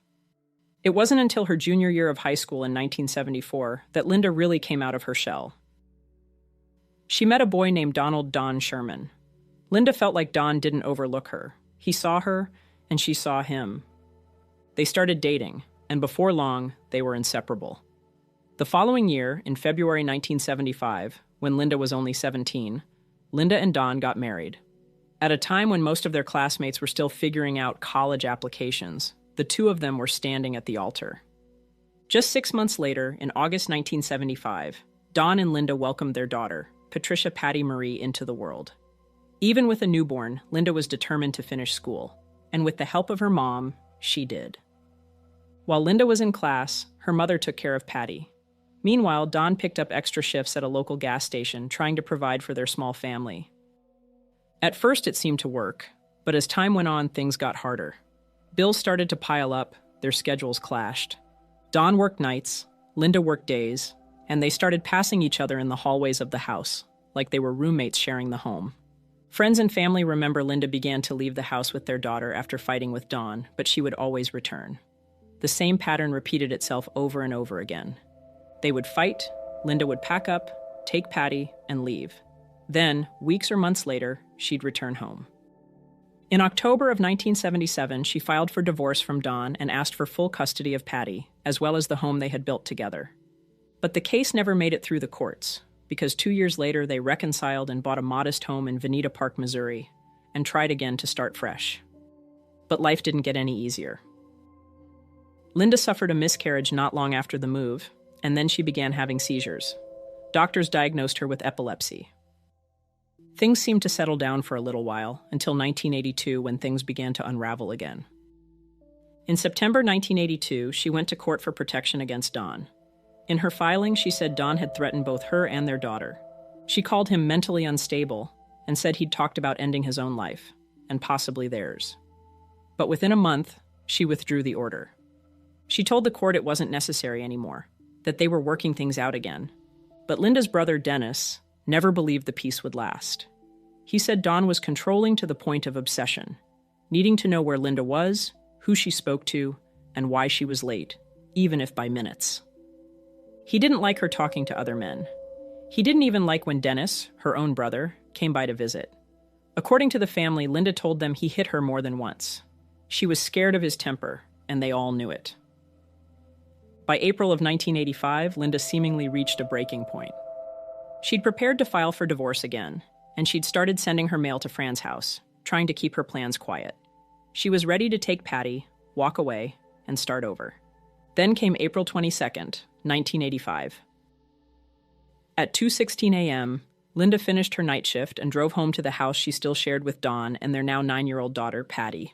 It wasn't until her junior year of high school in 1974 that Linda really came out of her shell. She met a boy named Donald Don Sherman. Linda felt like Don didn't overlook her. He saw her, and she saw him. They started dating, and before long, they were inseparable. The following year, in February 1975, when Linda was only 17, Linda and Don got married. At a time when most of their classmates were still figuring out college applications, the two of them were standing at the altar. Just 6 months later, in August 1975, Don and Linda welcomed their daughter, Patricia Patty Marie, into the world. Even with a newborn, Linda was determined to finish school, and with the help of her mom, she did. While Linda was in class, her mother took care of Patty. Meanwhile, Don picked up extra shifts at a local gas station, trying to provide for their small family. At first, it seemed to work, but as time went on, things got harder. Bills started to pile up, their schedules clashed. Don worked nights, Linda worked days, and they started passing each other in the hallways of the house, like they were roommates sharing the home. Friends and family remember Linda began to leave the house with their daughter after fighting with Don, but she would always return. The same pattern repeated itself over and over again. They would fight, Linda would pack up, take Patty, and leave. Then, weeks or months later, she'd return home. In October of 1977, she filed for divorce from Don and asked for full custody of Patty, as well as the home they had built together. But the case never made it through the courts, because 2 years later they reconciled and bought a modest home in Veneta Park, Missouri, and tried again to start fresh. But life didn't get any easier. Linda suffered a miscarriage not long after the move, and then she began having seizures. Doctors diagnosed her with epilepsy. Things seemed to settle down for a little while, until 1982 when things began to unravel again. In September 1982, she went to court for protection against Don. In her filing, she said Don had threatened both her and their daughter. She called him mentally unstable and said he'd talked about ending his own life, and possibly theirs. But within a month, she withdrew the order. She told the court it wasn't necessary anymore, that they were working things out again. But Linda's brother, Dennis, never believed the peace would last. He said Don was controlling to the point of obsession, needing to know where Linda was, who she spoke to, and why she was late, even if by minutes. He didn't like her talking to other men. He didn't even like when Dennis, her own brother, came by to visit. According to the family, Linda told them he hit her more than once. She was scared of his temper, and they all knew it. By April of 1985, Linda seemingly reached a breaking point. She'd prepared to file for divorce again, and she'd started sending her mail to Fran's house, trying to keep her plans quiet. She was ready to take Patty, walk away, and start over. Then came April 22nd, 1985. At 2:16 a.m., Linda finished her night shift and drove home to the house she still shared with Don and their now 9-year-old daughter, Patty.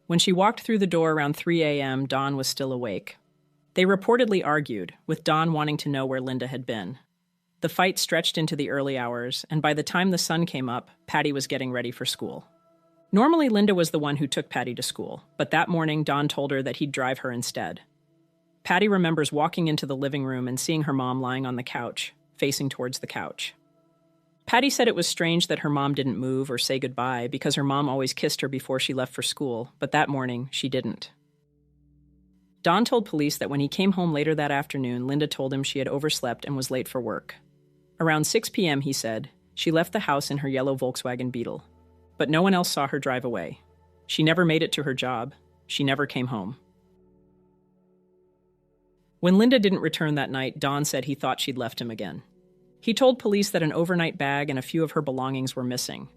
When she walked through the door around 3 a.m., Don was still awake. They reportedly argued, with Don wanting to know where Linda had been. The fight stretched into the early hours, and by the time the sun came up, Patty was getting ready for school. Normally, Linda was the one who took Patty to school, but that morning, Don told her that he'd drive her instead. Patty remembers walking into the living room and seeing her mom lying on the couch, facing towards the couch. Patty said it was strange that her mom didn't move or say goodbye because her mom always kissed her before she left for school, but that morning, she didn't. Don told police that when he came home later that afternoon, Linda told him she had overslept and was late for work. Around 6 p.m., he said, she left the house in her yellow Volkswagen Beetle. But no one else saw her drive away. She never made it to her job. She never came home. When Linda didn't return that night, Don said he thought she'd left him again. He told police that an overnight bag and a few of her belongings were missing.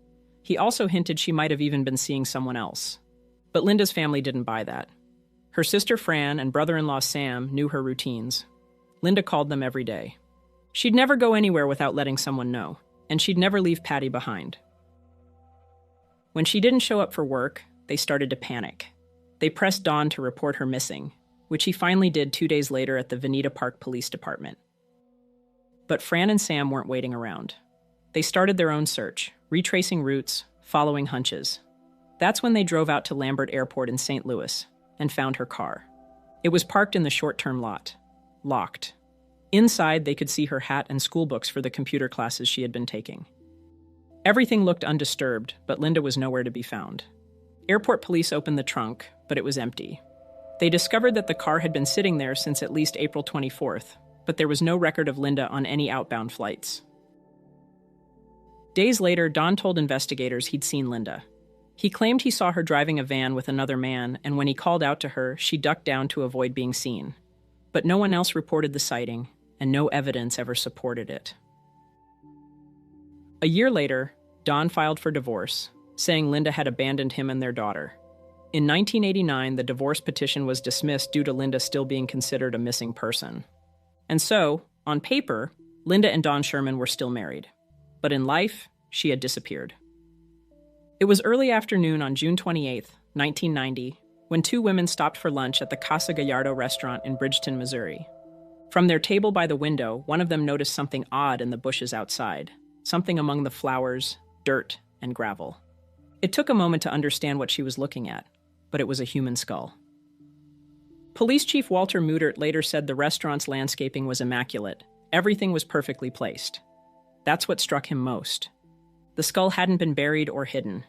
He also hinted she might have even been seeing someone else. But Linda's family didn't buy that. Her sister Fran and brother-in-law Sam knew her routines. Linda called them every day. She'd never go anywhere without letting someone know, and she'd never leave Patty behind. When she didn't show up for work, they started to panic. They pressed Don to report her missing, which he finally did 2 days later at the Veneta Park Police Department. But Fran and Sam weren't waiting around. They started their own search, retracing routes, following hunches. That's when they drove out to Lambert Airport in St. Louis and found her car. It was parked in the short-term lot, locked. Inside, they could see her hat and school books for the computer classes she had been taking. Everything looked undisturbed, but Linda was nowhere to be found. Airport police opened the trunk, but it was empty. They discovered that the car had been sitting there since at least April 24th, but there was no record of Linda on any outbound flights. Days later, Don told investigators he'd seen Linda. He claimed he saw her driving a van with another man, and when he called out to her, she ducked down to avoid being seen. But no one else reported the sighting, and no evidence ever supported it. A year later, Don filed for divorce, saying Linda had abandoned him and their daughter. In 1989, the divorce petition was dismissed due to Linda still being considered a missing person. And so, on paper, Linda and Don Sherman were still married. But in life, she had disappeared. It was early afternoon on June 28, 1990, when two women stopped for lunch at the Casa Gallardo restaurant in Bridgeton, Missouri. From their table by the window, one of them noticed something odd in the bushes outside, something among the flowers, dirt, and gravel. It took a moment to understand what she was looking at, but it was a human skull. Police Chief Walter Mudert later said the restaurant's landscaping was immaculate. Everything was perfectly placed. That's what struck him most. The skull hadn't been buried or hidden.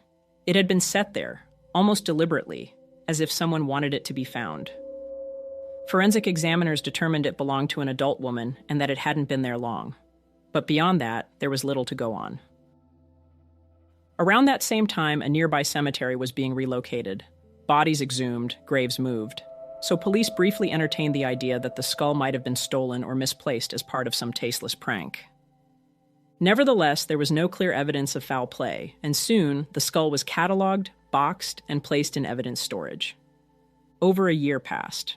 It had been set there, almost deliberately, as if someone wanted it to be found. Forensic examiners determined it belonged to an adult woman and that it hadn't been there long. But beyond that, there was little to go on. Around that same time, a nearby cemetery was being relocated. Bodies exhumed, graves moved. So police briefly entertained the idea that the skull might have been stolen or misplaced as part of some tasteless prank. Nevertheless, there was no clear evidence of foul play, and soon the skull was cataloged, boxed, and placed in evidence storage. Over a year passed.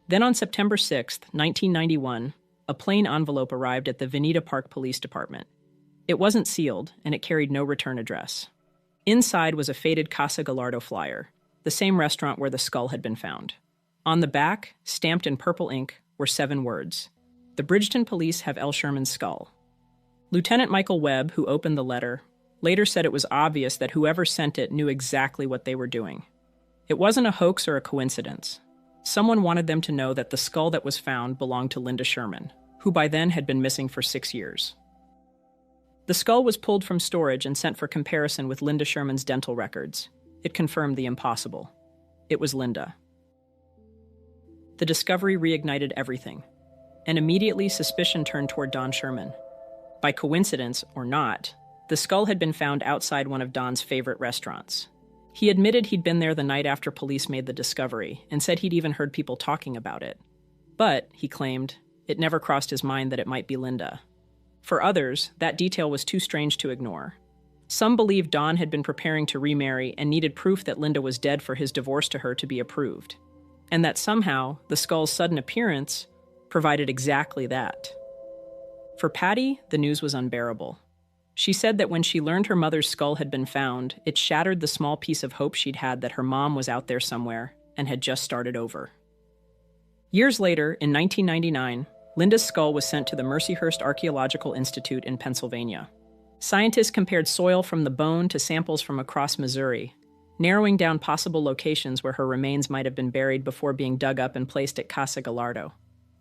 Then on September 6, 1991, a plain envelope arrived at the Veneta Park Police Department. It wasn't sealed, and it carried no return address. Inside was a faded Casa Gallardo flyer, the same restaurant where the skull had been found. On the back, stamped in purple ink, were 7 words. The Bridgeton police have L. Sherman's skull. Lieutenant Michael Webb, who opened the letter, later said it was obvious that whoever sent it knew exactly what they were doing. It wasn't a hoax or a coincidence. Someone wanted them to know that the skull that was found belonged to Linda Sherman, who by then had been missing for 6 years. The skull was pulled from storage and sent for comparison with Linda Sherman's dental records. It confirmed the impossible. It was Linda. The discovery reignited everything, and immediately suspicion turned toward Don Sherman. By coincidence, or not, the skull had been found outside one of Don's favorite restaurants. He admitted he'd been there the night after police made the discovery, and said he'd even heard people talking about it. But, he claimed, it never crossed his mind that it might be Linda. For others, that detail was too strange to ignore. Some believed Don had been preparing to remarry and needed proof that Linda was dead for his divorce to her to be approved, and that somehow the skull's sudden appearance provided exactly that. For Patty, the news was unbearable. She said that when she learned her mother's skull had been found, it shattered the small piece of hope she'd had that her mom was out there somewhere and had just started over. Years later, in 1999, Linda's skull was sent to the Mercyhurst Archaeological Institute in Pennsylvania. Scientists compared soil from the bone to samples from across Missouri, narrowing down possible locations where her remains might have been buried before being dug up and placed at Casa Gallardo.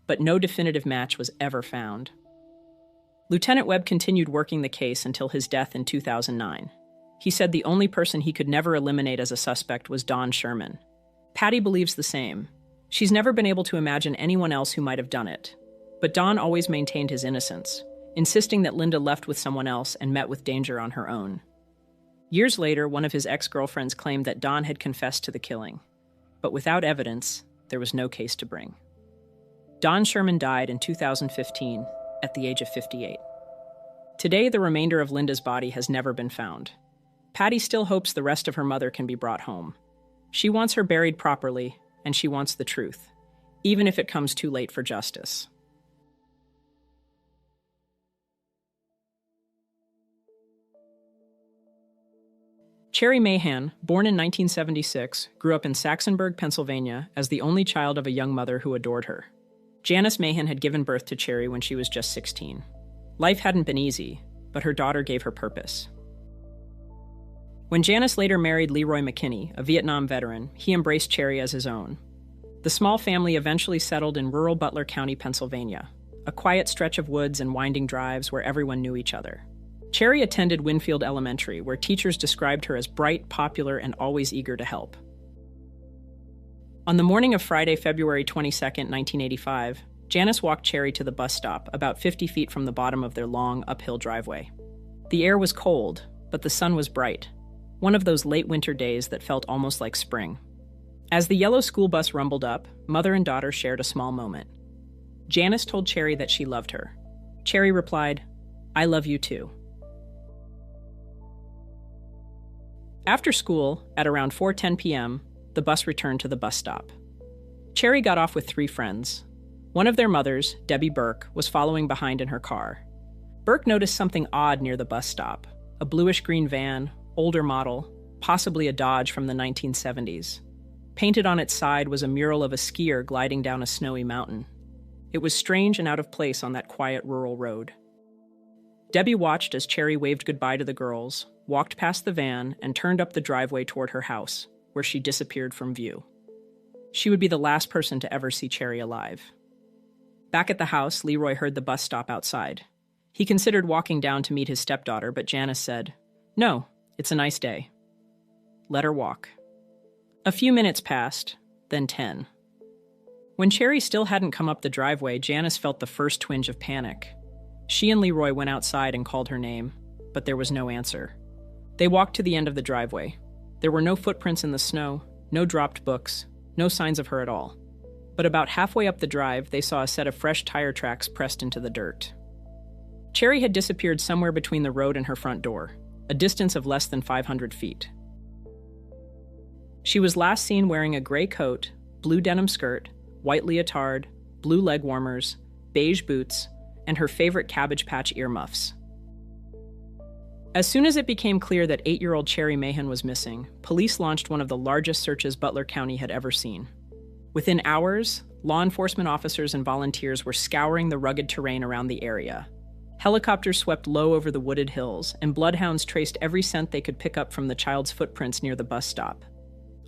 But no definitive match was ever found. Lieutenant Webb continued working the case until his death in 2009. He said the only person he could never eliminate as a suspect was Don Sherman. Patty believes the same. She's never been able to imagine anyone else who might have done it. But Don always maintained his innocence, insisting that Linda left with someone else and met with danger on her own. Years later, one of his ex-girlfriends claimed that Don had confessed to the killing. But without evidence, there was no case to bring. Don Sherman died in 2015 at the age of 58. Today, the remainder of Linda's body has never been found. Patty still hopes the rest of her mother can be brought home. She wants her buried properly, and she wants the truth, even if it comes too late for justice. Cherry Mahan, born in 1976, grew up in Saxonburg, Pennsylvania, as the only child of a young mother who adored her. Janice Mahan had given birth to Cherry when she was just 16. Life hadn't been easy, but her daughter gave her purpose. When Janice later married Leroy McKinney, a Vietnam veteran, he embraced Cherry as his own. The small family eventually settled in rural Butler County, Pennsylvania, a quiet stretch of woods and winding drives where everyone knew each other. Cherry attended Winfield Elementary, where teachers described her as bright, popular, and always eager to help. On the morning of Friday, February 22, 1985, Janice walked Cherry to the bus stop, about 50 feet from the bottom of their long, uphill driveway. The air was cold, but the sun was bright, one of those late winter days that felt almost like spring. As the yellow school bus rumbled up, mother and daughter shared a small moment. Janice told Cherry that she loved her. Cherry replied, "I love you too." After school, at around 4:10 p.m., the bus returned to the bus stop. Cherry got off with 3 friends. One of their mothers, Debbie Burke, was following behind in her car. Burke noticed something odd near the bus stop, a bluish-green van, older model, possibly a Dodge from the 1970s. Painted on its side was a mural of a skier gliding down a snowy mountain. It was strange and out of place on that quiet rural road. Debbie watched as Cherry waved goodbye to the girls, walked past the van, and turned up the driveway toward her house, where she disappeared from view. She would be the last person to ever see Cherry alive. Back at the house, Leroy heard the bus stop outside. He considered walking down to meet his stepdaughter, but Janice said, "No, it's a nice day. Let her walk." A few minutes passed, then 10. When Cherry still hadn't come up the driveway, Janice felt the first twinge of panic. She and Leroy went outside and called her name, but there was no answer. They walked to the end of the driveway. There were no footprints in the snow, no dropped books, no signs of her at all. But about halfway up the drive, they saw a set of fresh tire tracks pressed into the dirt. Cherry had disappeared somewhere between the road and her front door, a distance of less than 500 feet. She was last seen wearing a gray coat, blue denim skirt, white leotard, blue leg warmers, beige boots, and her favorite Cabbage Patch earmuffs. As soon as it became clear that 8-year-old Cherry Mahan was missing, police launched one of the largest searches Butler County had ever seen. Within hours, law enforcement officers and volunteers were scouring the rugged terrain around the area. Helicopters swept low over the wooded hills, and bloodhounds traced every scent they could pick up from the child's footprints near the bus stop.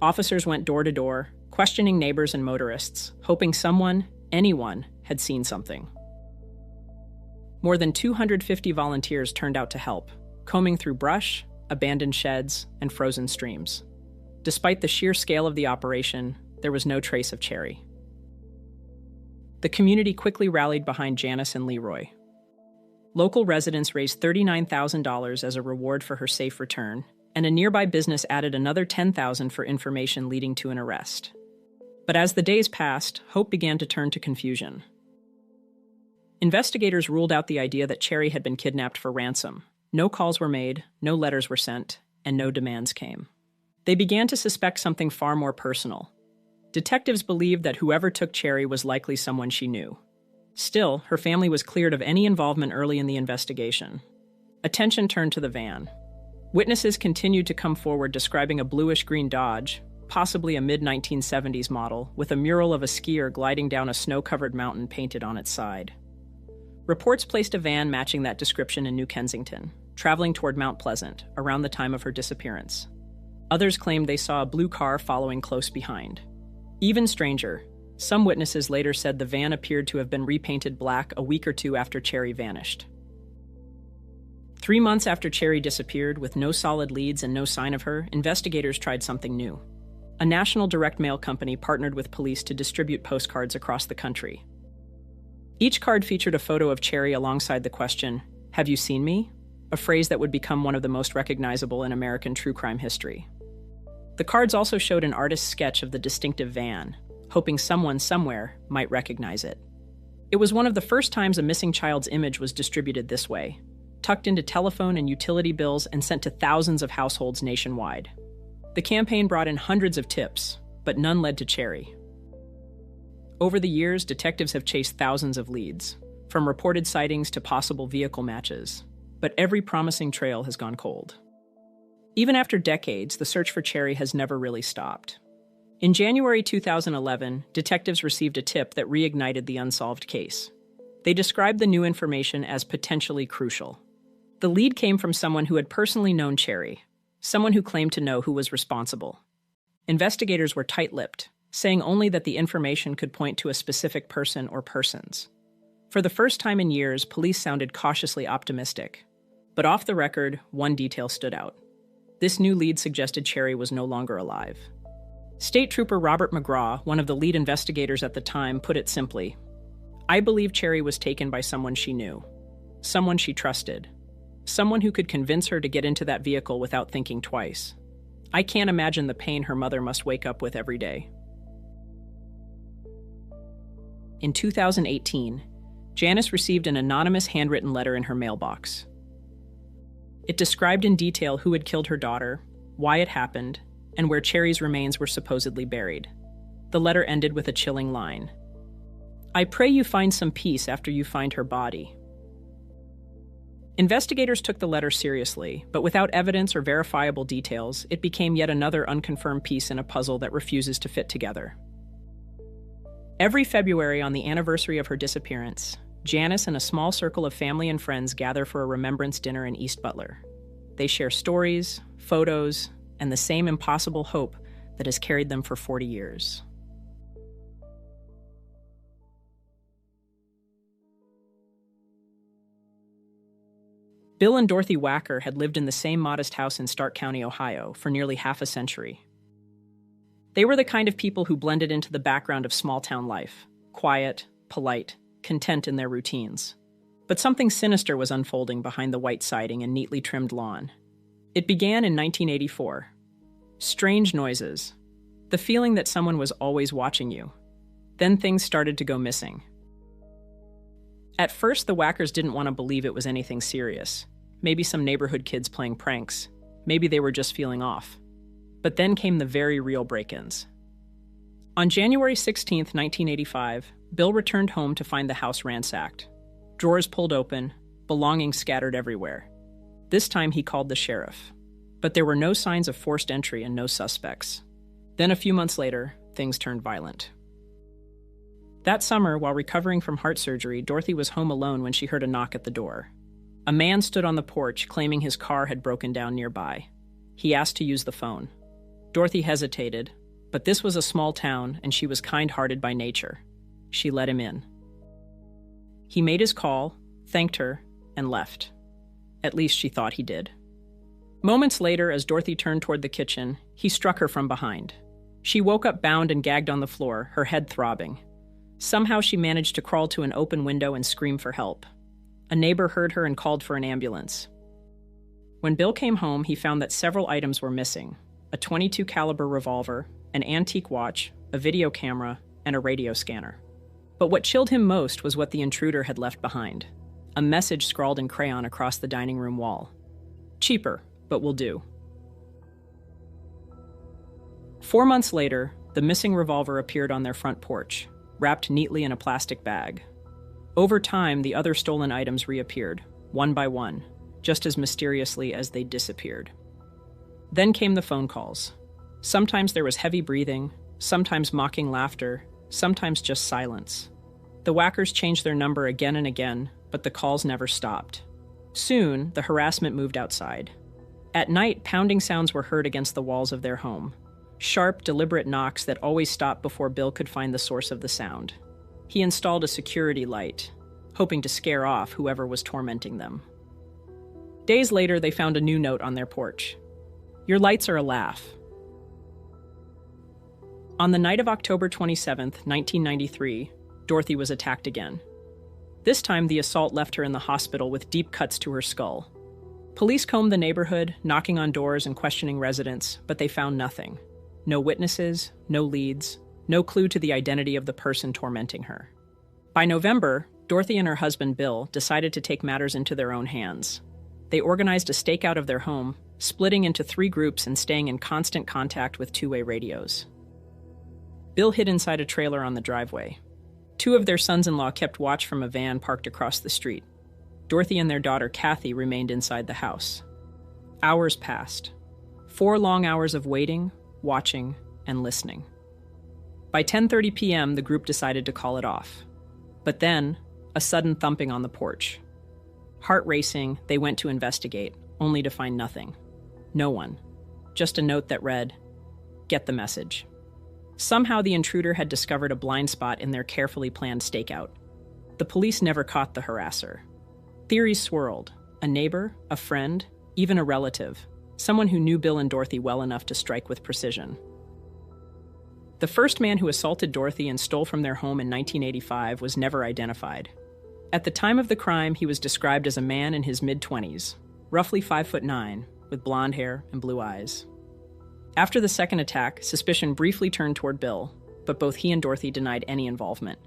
Officers went door to door, questioning neighbors and motorists, hoping someone, anyone, had seen something. More than 250 volunteers turned out to help, combing through brush, abandoned sheds, and frozen streams. Despite the sheer scale of the operation, there was no trace of Cherry. The community quickly rallied behind Janice and Leroy. Local residents raised $39,000 as a reward for her safe return, and a nearby business added another $10,000 for information leading to an arrest. But as the days passed, hope began to turn to confusion. Investigators ruled out the idea that Cherry had been kidnapped for ransom. No calls were made, no letters were sent, and no demands came. They began to suspect something far more personal. Detectives believed that whoever took Cherry was likely someone she knew. Still, her family was cleared of any involvement early in the investigation. Attention turned to the van. Witnesses continued to come forward describing a bluish-green Dodge, possibly a mid-1970s model, with a mural of a skier gliding down a snow-covered mountain painted on its side. Reports placed a van matching that description in New Kensington, traveling toward Mount Pleasant, around the time of her disappearance. Others claimed they saw a blue car following close behind. Even stranger, some witnesses later said the van appeared to have been repainted black a week or two after Cherry vanished. 3 months after Cherry disappeared, with no solid leads and no sign of her, investigators tried something new. A national direct mail company partnered with police to distribute postcards across the country. Each card featured a photo of Cherry alongside the question, "Have you seen me?" a phrase that would become one of the most recognizable in American true crime history. The cards also showed an artist's sketch of the distinctive van, hoping someone somewhere might recognize it. It was one of the first times a missing child's image was distributed this way, tucked into telephone and utility bills and sent to thousands of households nationwide. The campaign brought in hundreds of tips, but none led to Cherry. Over the years, detectives have chased thousands of leads, from reported sightings to possible vehicle matches, but every promising trail has gone cold. Even after decades, the search for Cherry has never really stopped. In January 2011, detectives received a tip that reignited the unsolved case. They described the new information as potentially crucial. The lead came from someone who had personally known Cherry, someone who claimed to know who was responsible. Investigators were tight-lipped, saying only that the information could point to a specific person or persons. For the first time in years, police sounded cautiously optimistic. But off the record, one detail stood out. This new lead suggested Cherry was no longer alive. State Trooper Robert McGraw, one of the lead investigators at the time, put it simply, "I believe Cherry was taken by someone she knew, someone she trusted, someone who could convince her to get into that vehicle without thinking twice. I can't imagine the pain her mother must wake up with every day. In 2018, Janice received an anonymous handwritten letter in her mailbox. It described in detail who had killed her daughter, why it happened, and where Cherry's remains were supposedly buried. The letter ended with a chilling line. "I pray you find some peace after you find her body." Investigators took the letter seriously, but without evidence or verifiable details, it became yet another unconfirmed piece in a puzzle that refuses to fit together. Every February, on the anniversary of her disappearance, Janice and a small circle of family and friends gather for a remembrance dinner in East Butler. They share stories, photos, and the same impossible hope that has carried them for 40 years. Bill and Dorothy Wacker had lived in the same modest house in Stark County, Ohio, for nearly half a century. They were the kind of people who blended into the background of small-town life, quiet, polite, content in their routines. But something sinister was unfolding behind the white siding and neatly trimmed lawn. It began in 1984. Strange noises. The feeling that someone was always watching you. Then things started to go missing. At first, the Wackers didn't want to believe it was anything serious. Maybe some neighborhood kids playing pranks. Maybe they were just feeling off. But then came the very real break-ins. On January 16, 1985, Bill returned home to find the house ransacked. Drawers pulled open, belongings scattered everywhere. This time he called the sheriff. But there were no signs of forced entry and no suspects. Then a few months later, things turned violent. That summer, while recovering from heart surgery, Dorothy was home alone when she heard a knock at the door. A man stood on the porch, claiming his car had broken down nearby. He asked to use the phone. Dorothy hesitated, but this was a small town, and she was kind-hearted by nature. She let him in. He made his call, thanked her, and left. At least she thought he did. Moments later, as Dorothy turned toward the kitchen, he struck her from behind. She woke up bound and gagged on the floor, her head throbbing. Somehow she managed to crawl to an open window and scream for help. A neighbor heard her and called for an ambulance. When Bill came home, he found that several items were missing: a .22 caliber revolver, an antique watch, a video camera, and a radio scanner. But what chilled him most was what the intruder had left behind: a message scrawled in crayon across the dining room wall. "Cheaper, but will do." 4 months later, the missing revolver appeared on their front porch, wrapped neatly in a plastic bag. Over time, the other stolen items reappeared, one by one, just as mysteriously as they disappeared. Then came the phone calls. Sometimes there was heavy breathing, sometimes mocking laughter, sometimes just silence. The Wackers changed their number again and again, but the calls never stopped. Soon, the harassment moved outside. At night, pounding sounds were heard against the walls of their home. Sharp, deliberate knocks that always stopped before Bill could find the source of the sound. He installed a security light, hoping to scare off whoever was tormenting them. Days later, they found a new note on their porch. "Your lights are a laugh." On the night of October 27, 1993, Dorothy was attacked again. This time, the assault left her in the hospital with deep cuts to her skull. Police combed the neighborhood, knocking on doors and questioning residents, but they found nothing. No witnesses, no leads, no clue to the identity of the person tormenting her. By November, Dorothy and her husband Bill decided to take matters into their own hands. They organized a stakeout of their home, splitting into 3 groups and staying in constant contact with two-way radios. Bill hid inside a trailer on the driveway. 2 of their sons-in-law kept watch from a van parked across the street. Dorothy and their daughter Kathy remained inside the house. Hours passed. 4 long hours of waiting, watching, and listening. By 10:30 p.m., the group decided to call it off. But then, a sudden thumping on the porch. Heart racing, they went to investigate, only to find nothing. No one. Just a note that read, "Get the message." Somehow the intruder had discovered a blind spot in their carefully planned stakeout. The police never caught the harasser. Theories swirled: a neighbor, a friend, even a relative, someone who knew Bill and Dorothy well enough to strike with precision. The first man who assaulted Dorothy and stole from their home in 1985 was never identified. At the time of the crime, he was described as a man in his mid-20s, roughly 5'9", with blonde hair and blue eyes. After the second attack, suspicion briefly turned toward Bill, but both he and Dorothy denied any involvement.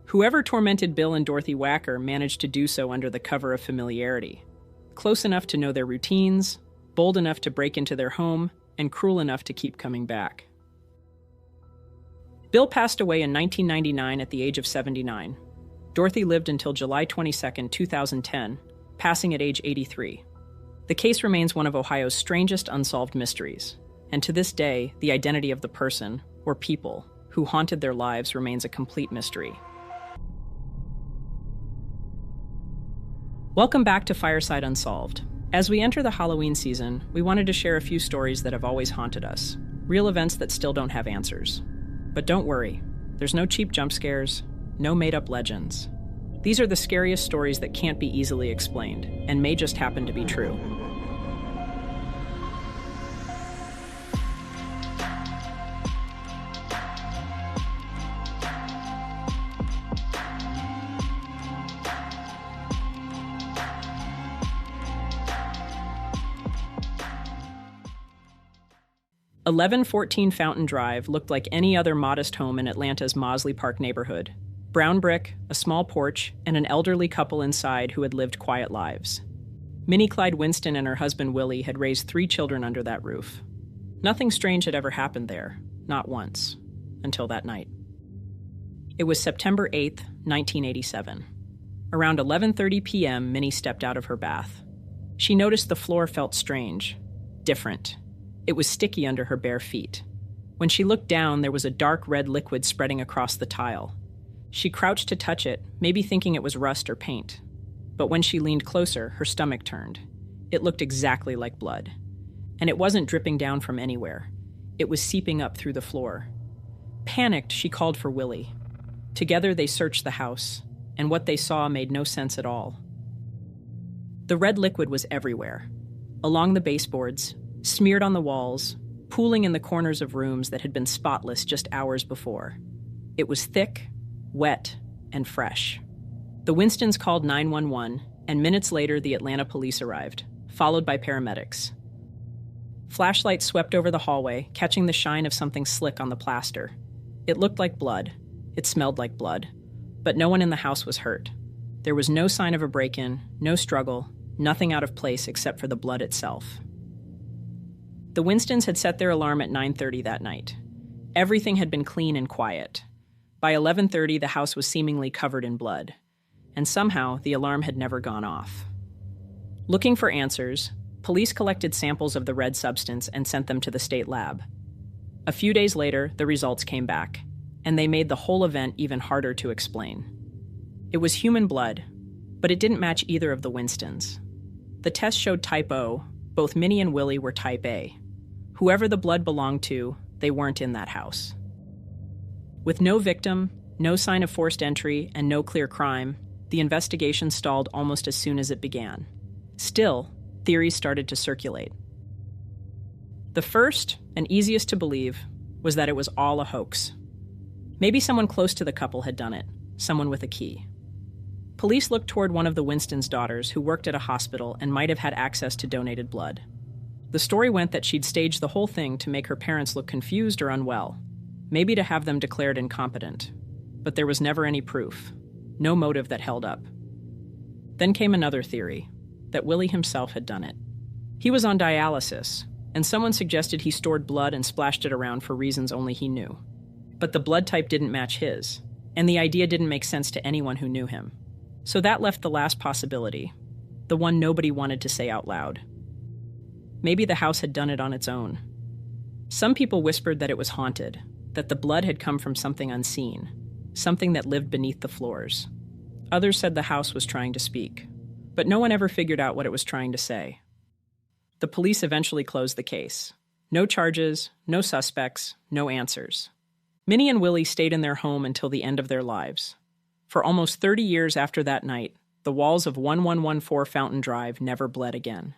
Whoever tormented Bill and Dorothy Wacker managed to do so under the cover of familiarity, close enough to know their routines, bold enough to break into their home, and cruel enough to keep coming back. Bill passed away in 1999 at the age of 79. Dorothy lived until July 22, 2010, passing at age 83. The case remains one of Ohio's strangest unsolved mysteries, and to this day, the identity of the person, or people, who haunted their lives remains a complete mystery. Welcome back to Fireside Unsolved. As we enter the Halloween season, we wanted to share a few stories that have always haunted us, real events that still don't have answers. But don't worry, there's no cheap jump scares, no made-up legends. These are the scariest stories that can't be easily explained, and may just happen to be true. "1114 Fountain Drive looked like any other modest home in Atlanta's Mosley Park neighborhood. Brown brick, a small porch, and an elderly couple inside who had lived quiet lives. Minnie Clyde Winston and her husband Willie had raised 3 children under that roof. Nothing strange had ever happened there, not once, until that night. It was September 8th, 1987. Around 11:30 p.m., Minnie stepped out of her bath. She noticed the floor felt strange, different. It was sticky under her bare feet. When she looked down, there was a dark red liquid spreading across the tile. She crouched to touch it, maybe thinking it was rust or paint. But when she leaned closer, her stomach turned. It looked exactly like blood. And it wasn't dripping down from anywhere. It was seeping up through the floor. Panicked, she called for Willie. Together they searched the house, and what they saw made no sense at all. The red liquid was everywhere. Along the baseboards, smeared on the walls, pooling in the corners of rooms that had been spotless just hours before. It was thick, wet, and fresh. The Winstons called 911, and minutes later the Atlanta police arrived, followed by paramedics. Flashlights swept over the hallway, catching the shine of something slick on the plaster. It looked like blood. It smelled like blood. But no one in the house was hurt. There was no sign of a break-in, no struggle, nothing out of place except for the blood itself. The Winstons had set their alarm at 9:30 that night. Everything had been clean and quiet. By 11:30, the house was seemingly covered in blood, and somehow the alarm had never gone off. Looking for answers, police collected samples of the red substance and sent them to the state lab. A few days later, the results came back, and they made the whole event even harder to explain. It was human blood, but it didn't match either of the Winstons. The test showed type O. Both Minnie and Willie were type A. Whoever the blood belonged to, they weren't in that house. With no victim, no sign of forced entry, and no clear crime, the investigation stalled almost as soon as it began. Still, theories started to circulate. The first, and easiest to believe, was that it was all a hoax. Maybe someone close to the couple had done it, someone with a key. Police looked toward one of the Winstons' daughters who worked at a hospital and might have had access to donated blood. The story went that she'd staged the whole thing to make her parents look confused or unwell, maybe to have them declared incompetent. But there was never any proof, no motive that held up. Then came another theory, that Willie himself had done it. He was on dialysis, and someone suggested he stored blood and splashed it around for reasons only he knew. But the blood type didn't match his, and the idea didn't make sense to anyone who knew him. So that left the last possibility, the one nobody wanted to say out loud. Maybe the house had done it on its own. Some people whispered that it was haunted, that the blood had come from something unseen, something that lived beneath the floors. Others said the house was trying to speak, but no one ever figured out what it was trying to say. The police eventually closed the case. No charges, no suspects, no answers. Minnie and Willie stayed in their home until the end of their lives. For almost 30 years after that night, the walls of 1114 Fountain Drive never bled again.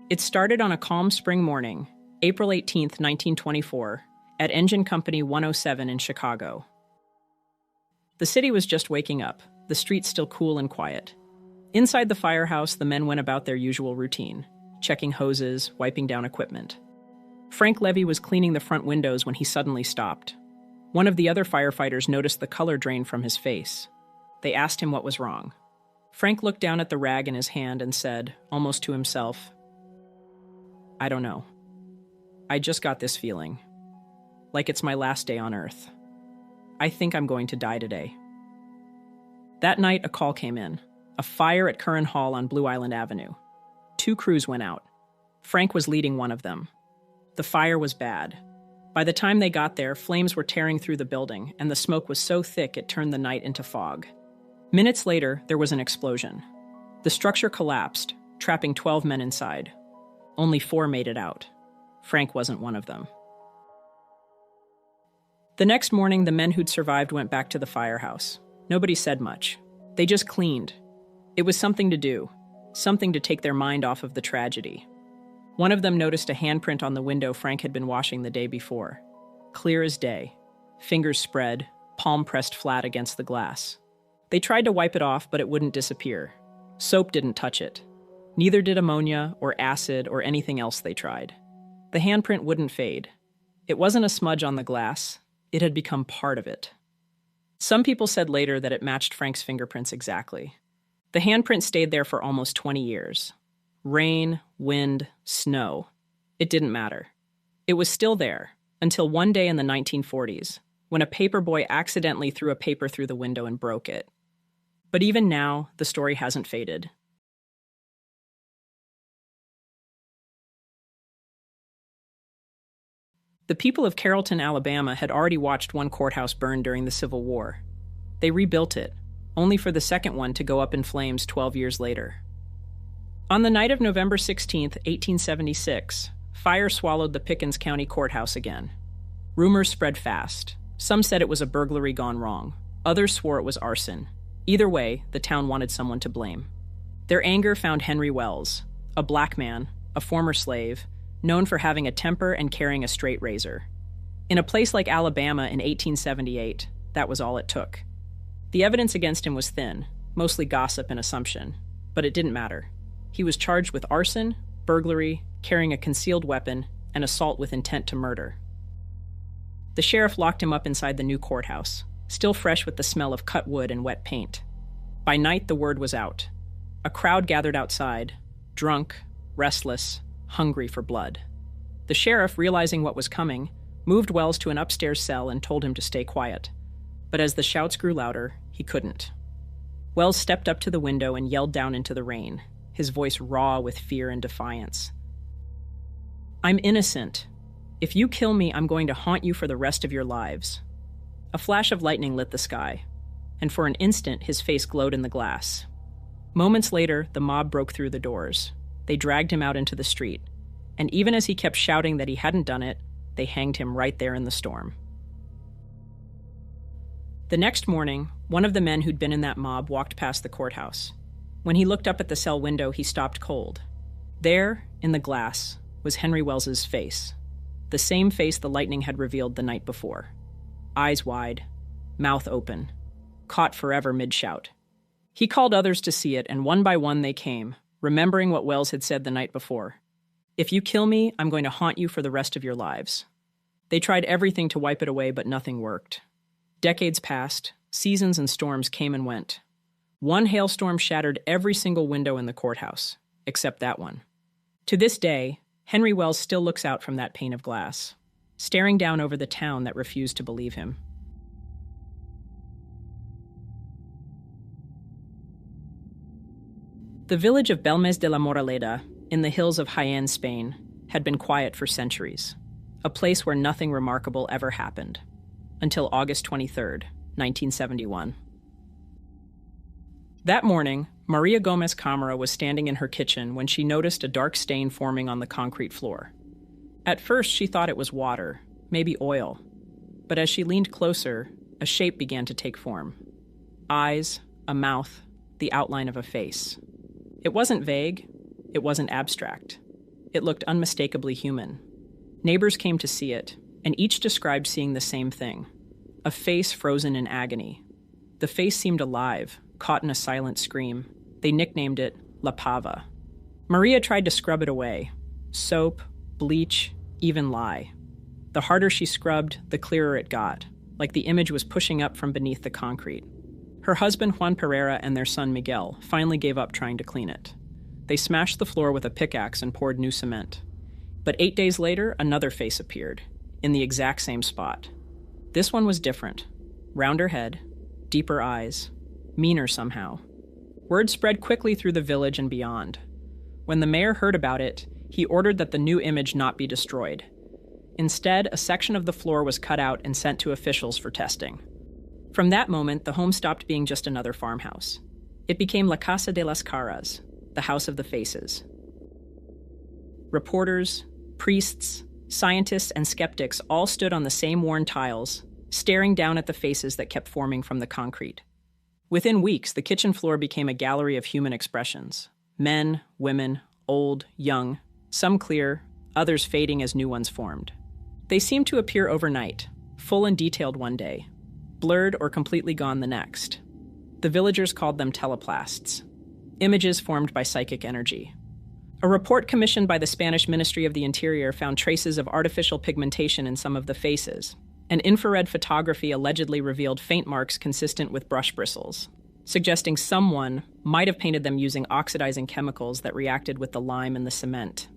It started on a calm spring morning, April 18, 1924, at Engine Company 107 in Chicago. The city was just waking up, the streets still cool and quiet. Inside the firehouse, the men went about their usual routine, checking hoses, wiping down equipment. Frank Levy was cleaning the front windows when he suddenly stopped. One of the other firefighters noticed the color drain from his face. They asked him what was wrong. Frank looked down at the rag in his hand and said, almost to himself, "I don't know. I just got this feeling. Like it's my last day on Earth. I think I'm going to die today." That night, a call came in. A fire at Curran Hall on Blue Island Avenue. 2 crews went out. Frank was leading one of them. The fire was bad. By the time they got there, flames were tearing through the building, and the smoke was so thick it turned the night into fog. Minutes later, there was an explosion. The structure collapsed, trapping 12 men inside. Only 4 made it out. Frank wasn't one of them. The next morning, the men who'd survived went back to the firehouse. Nobody said much. They just cleaned. It was something to do, something to take their mind off of the tragedy. One of them noticed a handprint on the window Frank had been washing the day before. Clear as day. Fingers spread, palm pressed flat against the glass. They tried to wipe it off, but it wouldn't disappear. Soap didn't touch it. Neither did ammonia or acid or anything else they tried. The handprint wouldn't fade. It wasn't a smudge on the glass. It had become part of it. Some people said later that it matched Frank's fingerprints exactly. The handprint stayed there for almost 20 years. Rain, wind, snow. It didn't matter. It was still there, until one day in the 1940s, when a paperboy accidentally threw a paper through the window and broke it. But even now, the story hasn't faded. The people of Carrollton, Alabama had already watched one courthouse burn during the Civil War. They rebuilt it, only for the second one to go up in flames 12 years later. On the night of November 16, 1876, fire swallowed the Pickens County Courthouse again. Rumors spread fast. Some said it was a burglary gone wrong. Others swore it was arson. Either way, the town wanted someone to blame. Their anger found Henry Wells, a black man, a former slave, known for having a temper and carrying a straight razor. In a place like Alabama in 1878, that was all it took. The evidence against him was thin, mostly gossip and assumption, but it didn't matter. He was charged with arson, burglary, carrying a concealed weapon, and assault with intent to murder. The sheriff locked him up inside the new courthouse, still fresh with the smell of cut wood and wet paint. By night, the word was out. A crowd gathered outside, drunk, restless, hungry for blood. The sheriff, realizing what was coming, moved Wells to an upstairs cell and told him to stay quiet. But as the shouts grew louder, he couldn't. Wells stepped up to the window and yelled down into the rain, his voice raw with fear and defiance. "I'm innocent. If you kill me, I'm going to haunt you for the rest of your lives." A flash of lightning lit the sky, and for an instant his face glowed in the glass. Moments later, the mob broke through the doors. They dragged him out into the street, and even as he kept shouting that he hadn't done it, they hanged him right there in the storm. The next morning, one of the men who'd been in that mob walked past the courthouse. When he looked up at the cell window, he stopped cold. There, in the glass, was Henry Wells's face. The same face the lightning had revealed the night before. Eyes wide, mouth open, caught forever mid-shout. He called others to see it, and one by one they came, remembering what Wells had said the night before. "If you kill me, I'm going to haunt you for the rest of your lives." They tried everything to wipe it away, but nothing worked. Decades passed, seasons and storms came and went. One hailstorm shattered every single window in the courthouse, except that one. To this day, Henry Wells still looks out from that pane of glass, staring down over the town that refused to believe him. The village of Belmez de la Moraleda, in the hills of Jaén, Spain, had been quiet for centuries, a place where nothing remarkable ever happened, until August 23rd, 1971. That morning, Maria Gomez Camara was standing in her kitchen when she noticed a dark stain forming on the concrete floor. At first, she thought it was water, maybe oil. But as she leaned closer, a shape began to take form. Eyes, a mouth, the outline of a face. It wasn't vague. It wasn't abstract. It looked unmistakably human. Neighbors came to see it, and each described seeing the same thing: a face frozen in agony. The face seemed alive, caught in a silent scream. They nicknamed it La Pava. Maria tried to scrub it away. Soap, bleach, even lye. The harder she scrubbed, the clearer it got, like the image was pushing up from beneath the concrete. Her husband Juan Pereira and their son Miguel finally gave up trying to clean it. They smashed the floor with a pickaxe and poured new cement. But 8 days later, another face appeared, in the exact same spot. This one was different. Rounder head, deeper eyes, meaner somehow. Word spread quickly through the village and beyond. When the mayor heard about it, he ordered that the new image not be destroyed. Instead, a section of the floor was cut out and sent to officials for testing. From that moment, the home stopped being just another farmhouse. It became La Casa de las Caras, the House of the Faces. Reporters, priests, scientists, and skeptics all stood on the same worn tiles, staring down at the faces that kept forming from the concrete. Within weeks, the kitchen floor became a gallery of human expressions. Men, women, old, young, some clear, others fading as new ones formed. They seemed to appear overnight, full and detailed one day, blurred or completely gone the next. The villagers called them teleplasts, images formed by psychic energy. A report commissioned by the Spanish Ministry of the Interior found traces of artificial pigmentation in some of the faces, and infrared photography allegedly revealed faint marks consistent with brush bristles, suggesting someone might have painted them using oxidizing chemicals that reacted with the lime and the cement.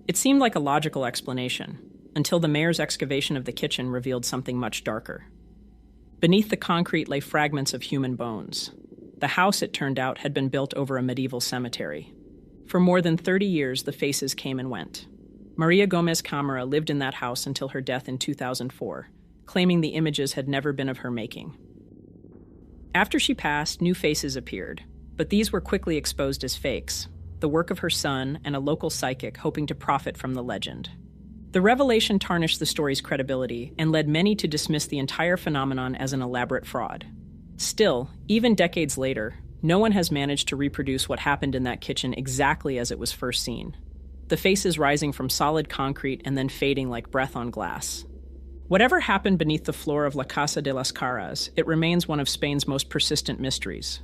It seemed like a logical explanation, until the mayor's excavation of the kitchen revealed something much darker. Beneath the concrete lay fragments of human bones. The house, it turned out, had been built over a medieval cemetery. For more than 30 years, the faces came and went. Maria Gomez Camara lived in that house until her death in 2004, claiming the images had never been of her making. After she passed, new faces appeared, but these were quickly exposed as fakes, the work of her son and a local psychic hoping to profit from the legend. The revelation tarnished the story's credibility and led many to dismiss the entire phenomenon as an elaborate fraud. Still, even decades later, no one has managed to reproduce what happened in that kitchen exactly as it was first seen. The faces rising from solid concrete and then fading like breath on glass. Whatever happened beneath the floor of La Casa de las Caras, it remains one of Spain's most persistent mysteries.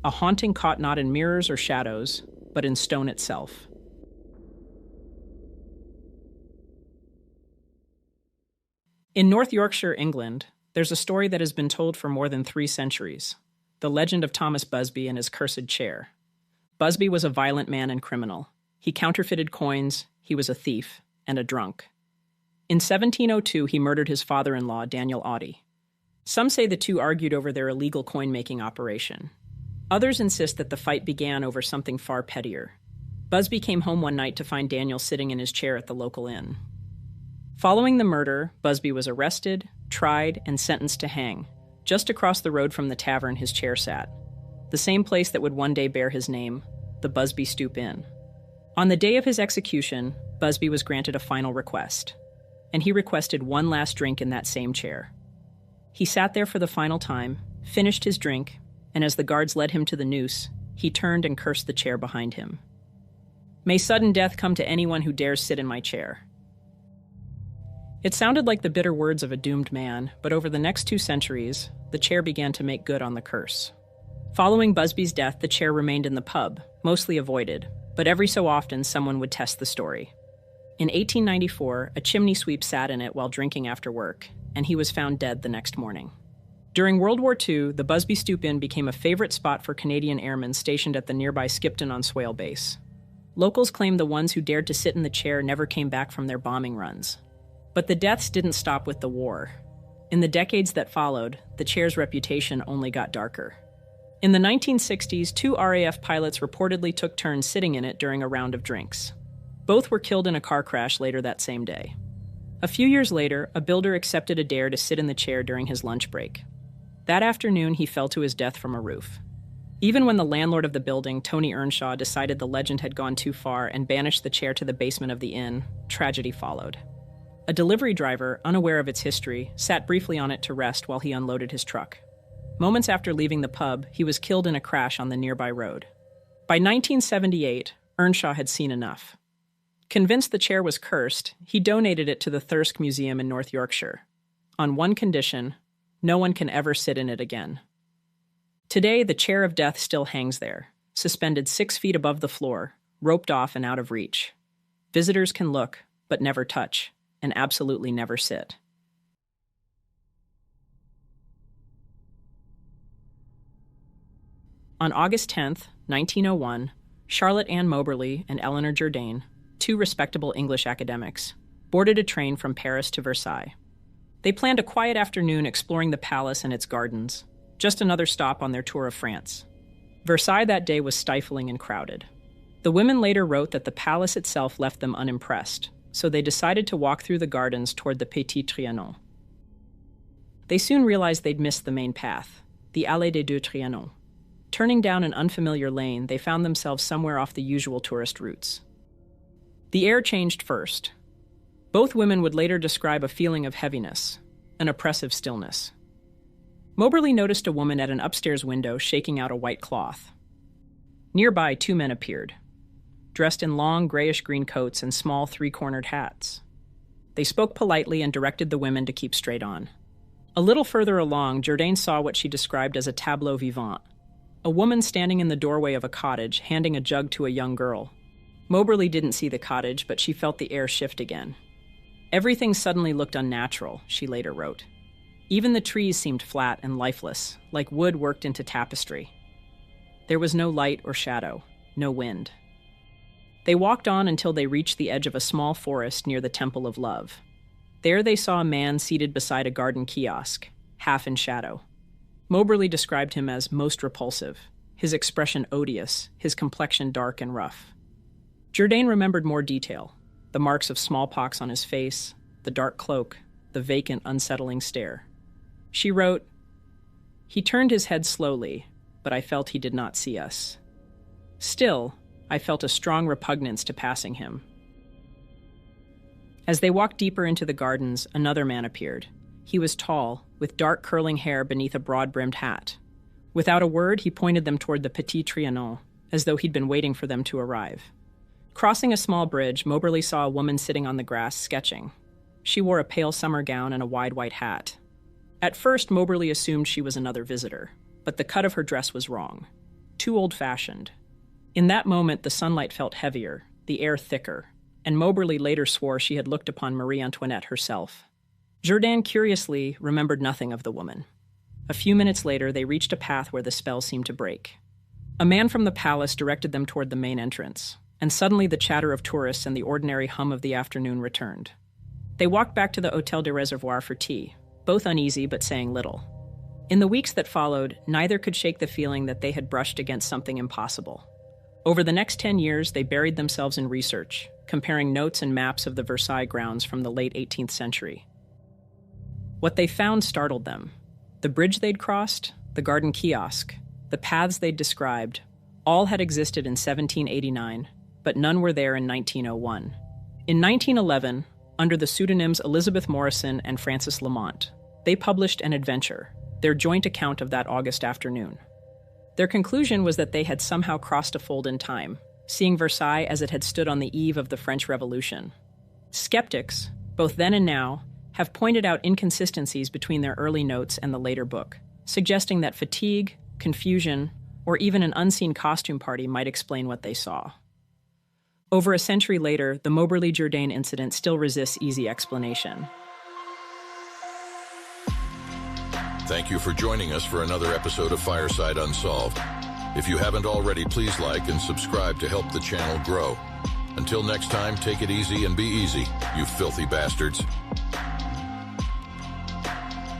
A haunting caught not in mirrors or shadows, but in stone itself. In North Yorkshire, England, there's a story that has been told for more than 3 centuries. The legend of Thomas Busby and his cursed chair. Busby was a violent man and criminal. He counterfeited coins, he was a thief, and a drunk. In 1702, he murdered his father-in-law, Daniel Audie. Some say the two argued over their illegal coin-making operation. Others insist that the fight began over something far pettier. Busby came home one night to find Daniel sitting in his chair at the local inn. Following the murder, Busby was arrested, tried, and sentenced to hang, just across the road from the tavern his chair sat, the same place that would one day bear his name, the Busby Stoop Inn. On the day of his execution, Busby was granted a final request, and he requested one last drink in that same chair. He sat there for the final time, finished his drink, and as the guards led him to the noose, he turned and cursed the chair behind him. "May sudden death come to anyone who dares sit in my chair." It sounded like the bitter words of a doomed man, but over the next 2 centuries, the chair began to make good on the curse. Following Busby's death, the chair remained in the pub, mostly avoided, but every so often someone would test the story. In 1894, a chimney sweep sat in it while drinking after work, and he was found dead the next morning. During World War II, the Busby Stoop Inn became a favorite spot for Canadian airmen stationed at the nearby Skipton-on-Swale base. Locals claimed the ones who dared to sit in the chair never came back from their bombing runs. But the deaths didn't stop with the war. In the decades that followed, the chair's reputation only got darker. In the 1960s, 2 RAF pilots reportedly took turns sitting in it during a round of drinks. Both were killed in a car crash later that same day. A few years later, a builder accepted a dare to sit in the chair during his lunch break. That afternoon, he fell to his death from a roof. Even when the landlord of the building, Tony Earnshaw, decided the legend had gone too far and banished the chair to the basement of the inn, tragedy followed. A delivery driver, unaware of its history, sat briefly on it to rest while he unloaded his truck. Moments after leaving the pub, he was killed in a crash on the nearby road. By 1978, Earnshaw had seen enough. Convinced the chair was cursed, he donated it to the Thirsk Museum in North Yorkshire. On one condition: no one can ever sit in it again. Today, the chair of death still hangs there, suspended 6 feet above the floor, roped off and out of reach. Visitors can look, but never touch, and absolutely never sit. On August 10th, 1901, Charlotte Ann Moberly and Eleanor Jourdain, 2 respectable English academics, boarded a train from Paris to Versailles. They planned a quiet afternoon exploring the palace and its gardens, just another stop on their tour of France. Versailles that day was stifling and crowded. The women later wrote that the palace itself left them unimpressed, so they decided to walk through the gardens toward the Petit Trianon. They soon realized they'd missed the main path, the Allée des Deux Trianons. Turning down an unfamiliar lane, they found themselves somewhere off the usual tourist routes. The air changed first. Both women would later describe a feeling of heaviness, an oppressive stillness. Moberly noticed a woman at an upstairs window shaking out a white cloth. Nearby, 2 men appeared, dressed in long grayish-green coats and small 3-cornered hats. They spoke politely and directed the women to keep straight on. A little further along, Jourdain saw what she described as a tableau vivant, a woman standing in the doorway of a cottage, handing a jug to a young girl. Moberly didn't see the cottage, but she felt the air shift again. Everything suddenly looked unnatural, she later wrote. Even the trees seemed flat and lifeless, like wood worked into tapestry. There was no light or shadow, no wind. They walked on until they reached the edge of a small forest near the Temple of Love. There they saw a man seated beside a garden kiosk, half in shadow. Moberly described him as most repulsive, his expression odious, his complexion dark and rough. Jourdain remembered more detail: the marks of smallpox on his face, the dark cloak, the vacant, unsettling stare. She wrote, "He turned his head slowly, but I felt he did not see us. Still, I felt a strong repugnance to passing him." As they walked deeper into the gardens, another man appeared. He was tall, with dark curling hair beneath a broad-brimmed hat. Without a word, he pointed them toward the Petit Trianon, as though he'd been waiting for them to arrive. Crossing a small bridge, Moberly saw a woman sitting on the grass, sketching. She wore a pale summer gown and a wide white hat. At first, Moberly assumed she was another visitor, but the cut of her dress was wrong. Too old-fashioned. In that moment, the sunlight felt heavier, the air thicker, and Moberly later swore she had looked upon Marie Antoinette herself. Jourdain curiously remembered nothing of the woman. A few minutes later, they reached a path where the spell seemed to break. A man from the palace directed them toward the main entrance, and suddenly the chatter of tourists and the ordinary hum of the afternoon returned. They walked back to the Hôtel de Réservoir for tea, both uneasy but saying little. In the weeks that followed, neither could shake the feeling that they had brushed against something impossible. Over the next 10 years, they buried themselves in research, comparing notes and maps of the Versailles grounds from the late 18th century. What they found startled them. The bridge they'd crossed, the garden kiosk, the paths they'd described, all had existed in 1789, but none were there in 1901. In 1911, under the pseudonyms Elizabeth Morrison and Frances Lamont, they published An Adventure, their joint account of that August afternoon. Their conclusion was that they had somehow crossed a fold in time, seeing Versailles as it had stood on the eve of the French Revolution. Skeptics, both then and now, have pointed out inconsistencies between their early notes and the later book, suggesting that fatigue, confusion, or even an unseen costume party might explain what they saw. Over a century later, the Moberly-Jourdain incident still resists easy explanation. Thank you for joining us for another episode of Fireside Unsolved. If you haven't already, please like and subscribe to help the channel grow. Until next time, take it easy and be easy, you filthy bastards.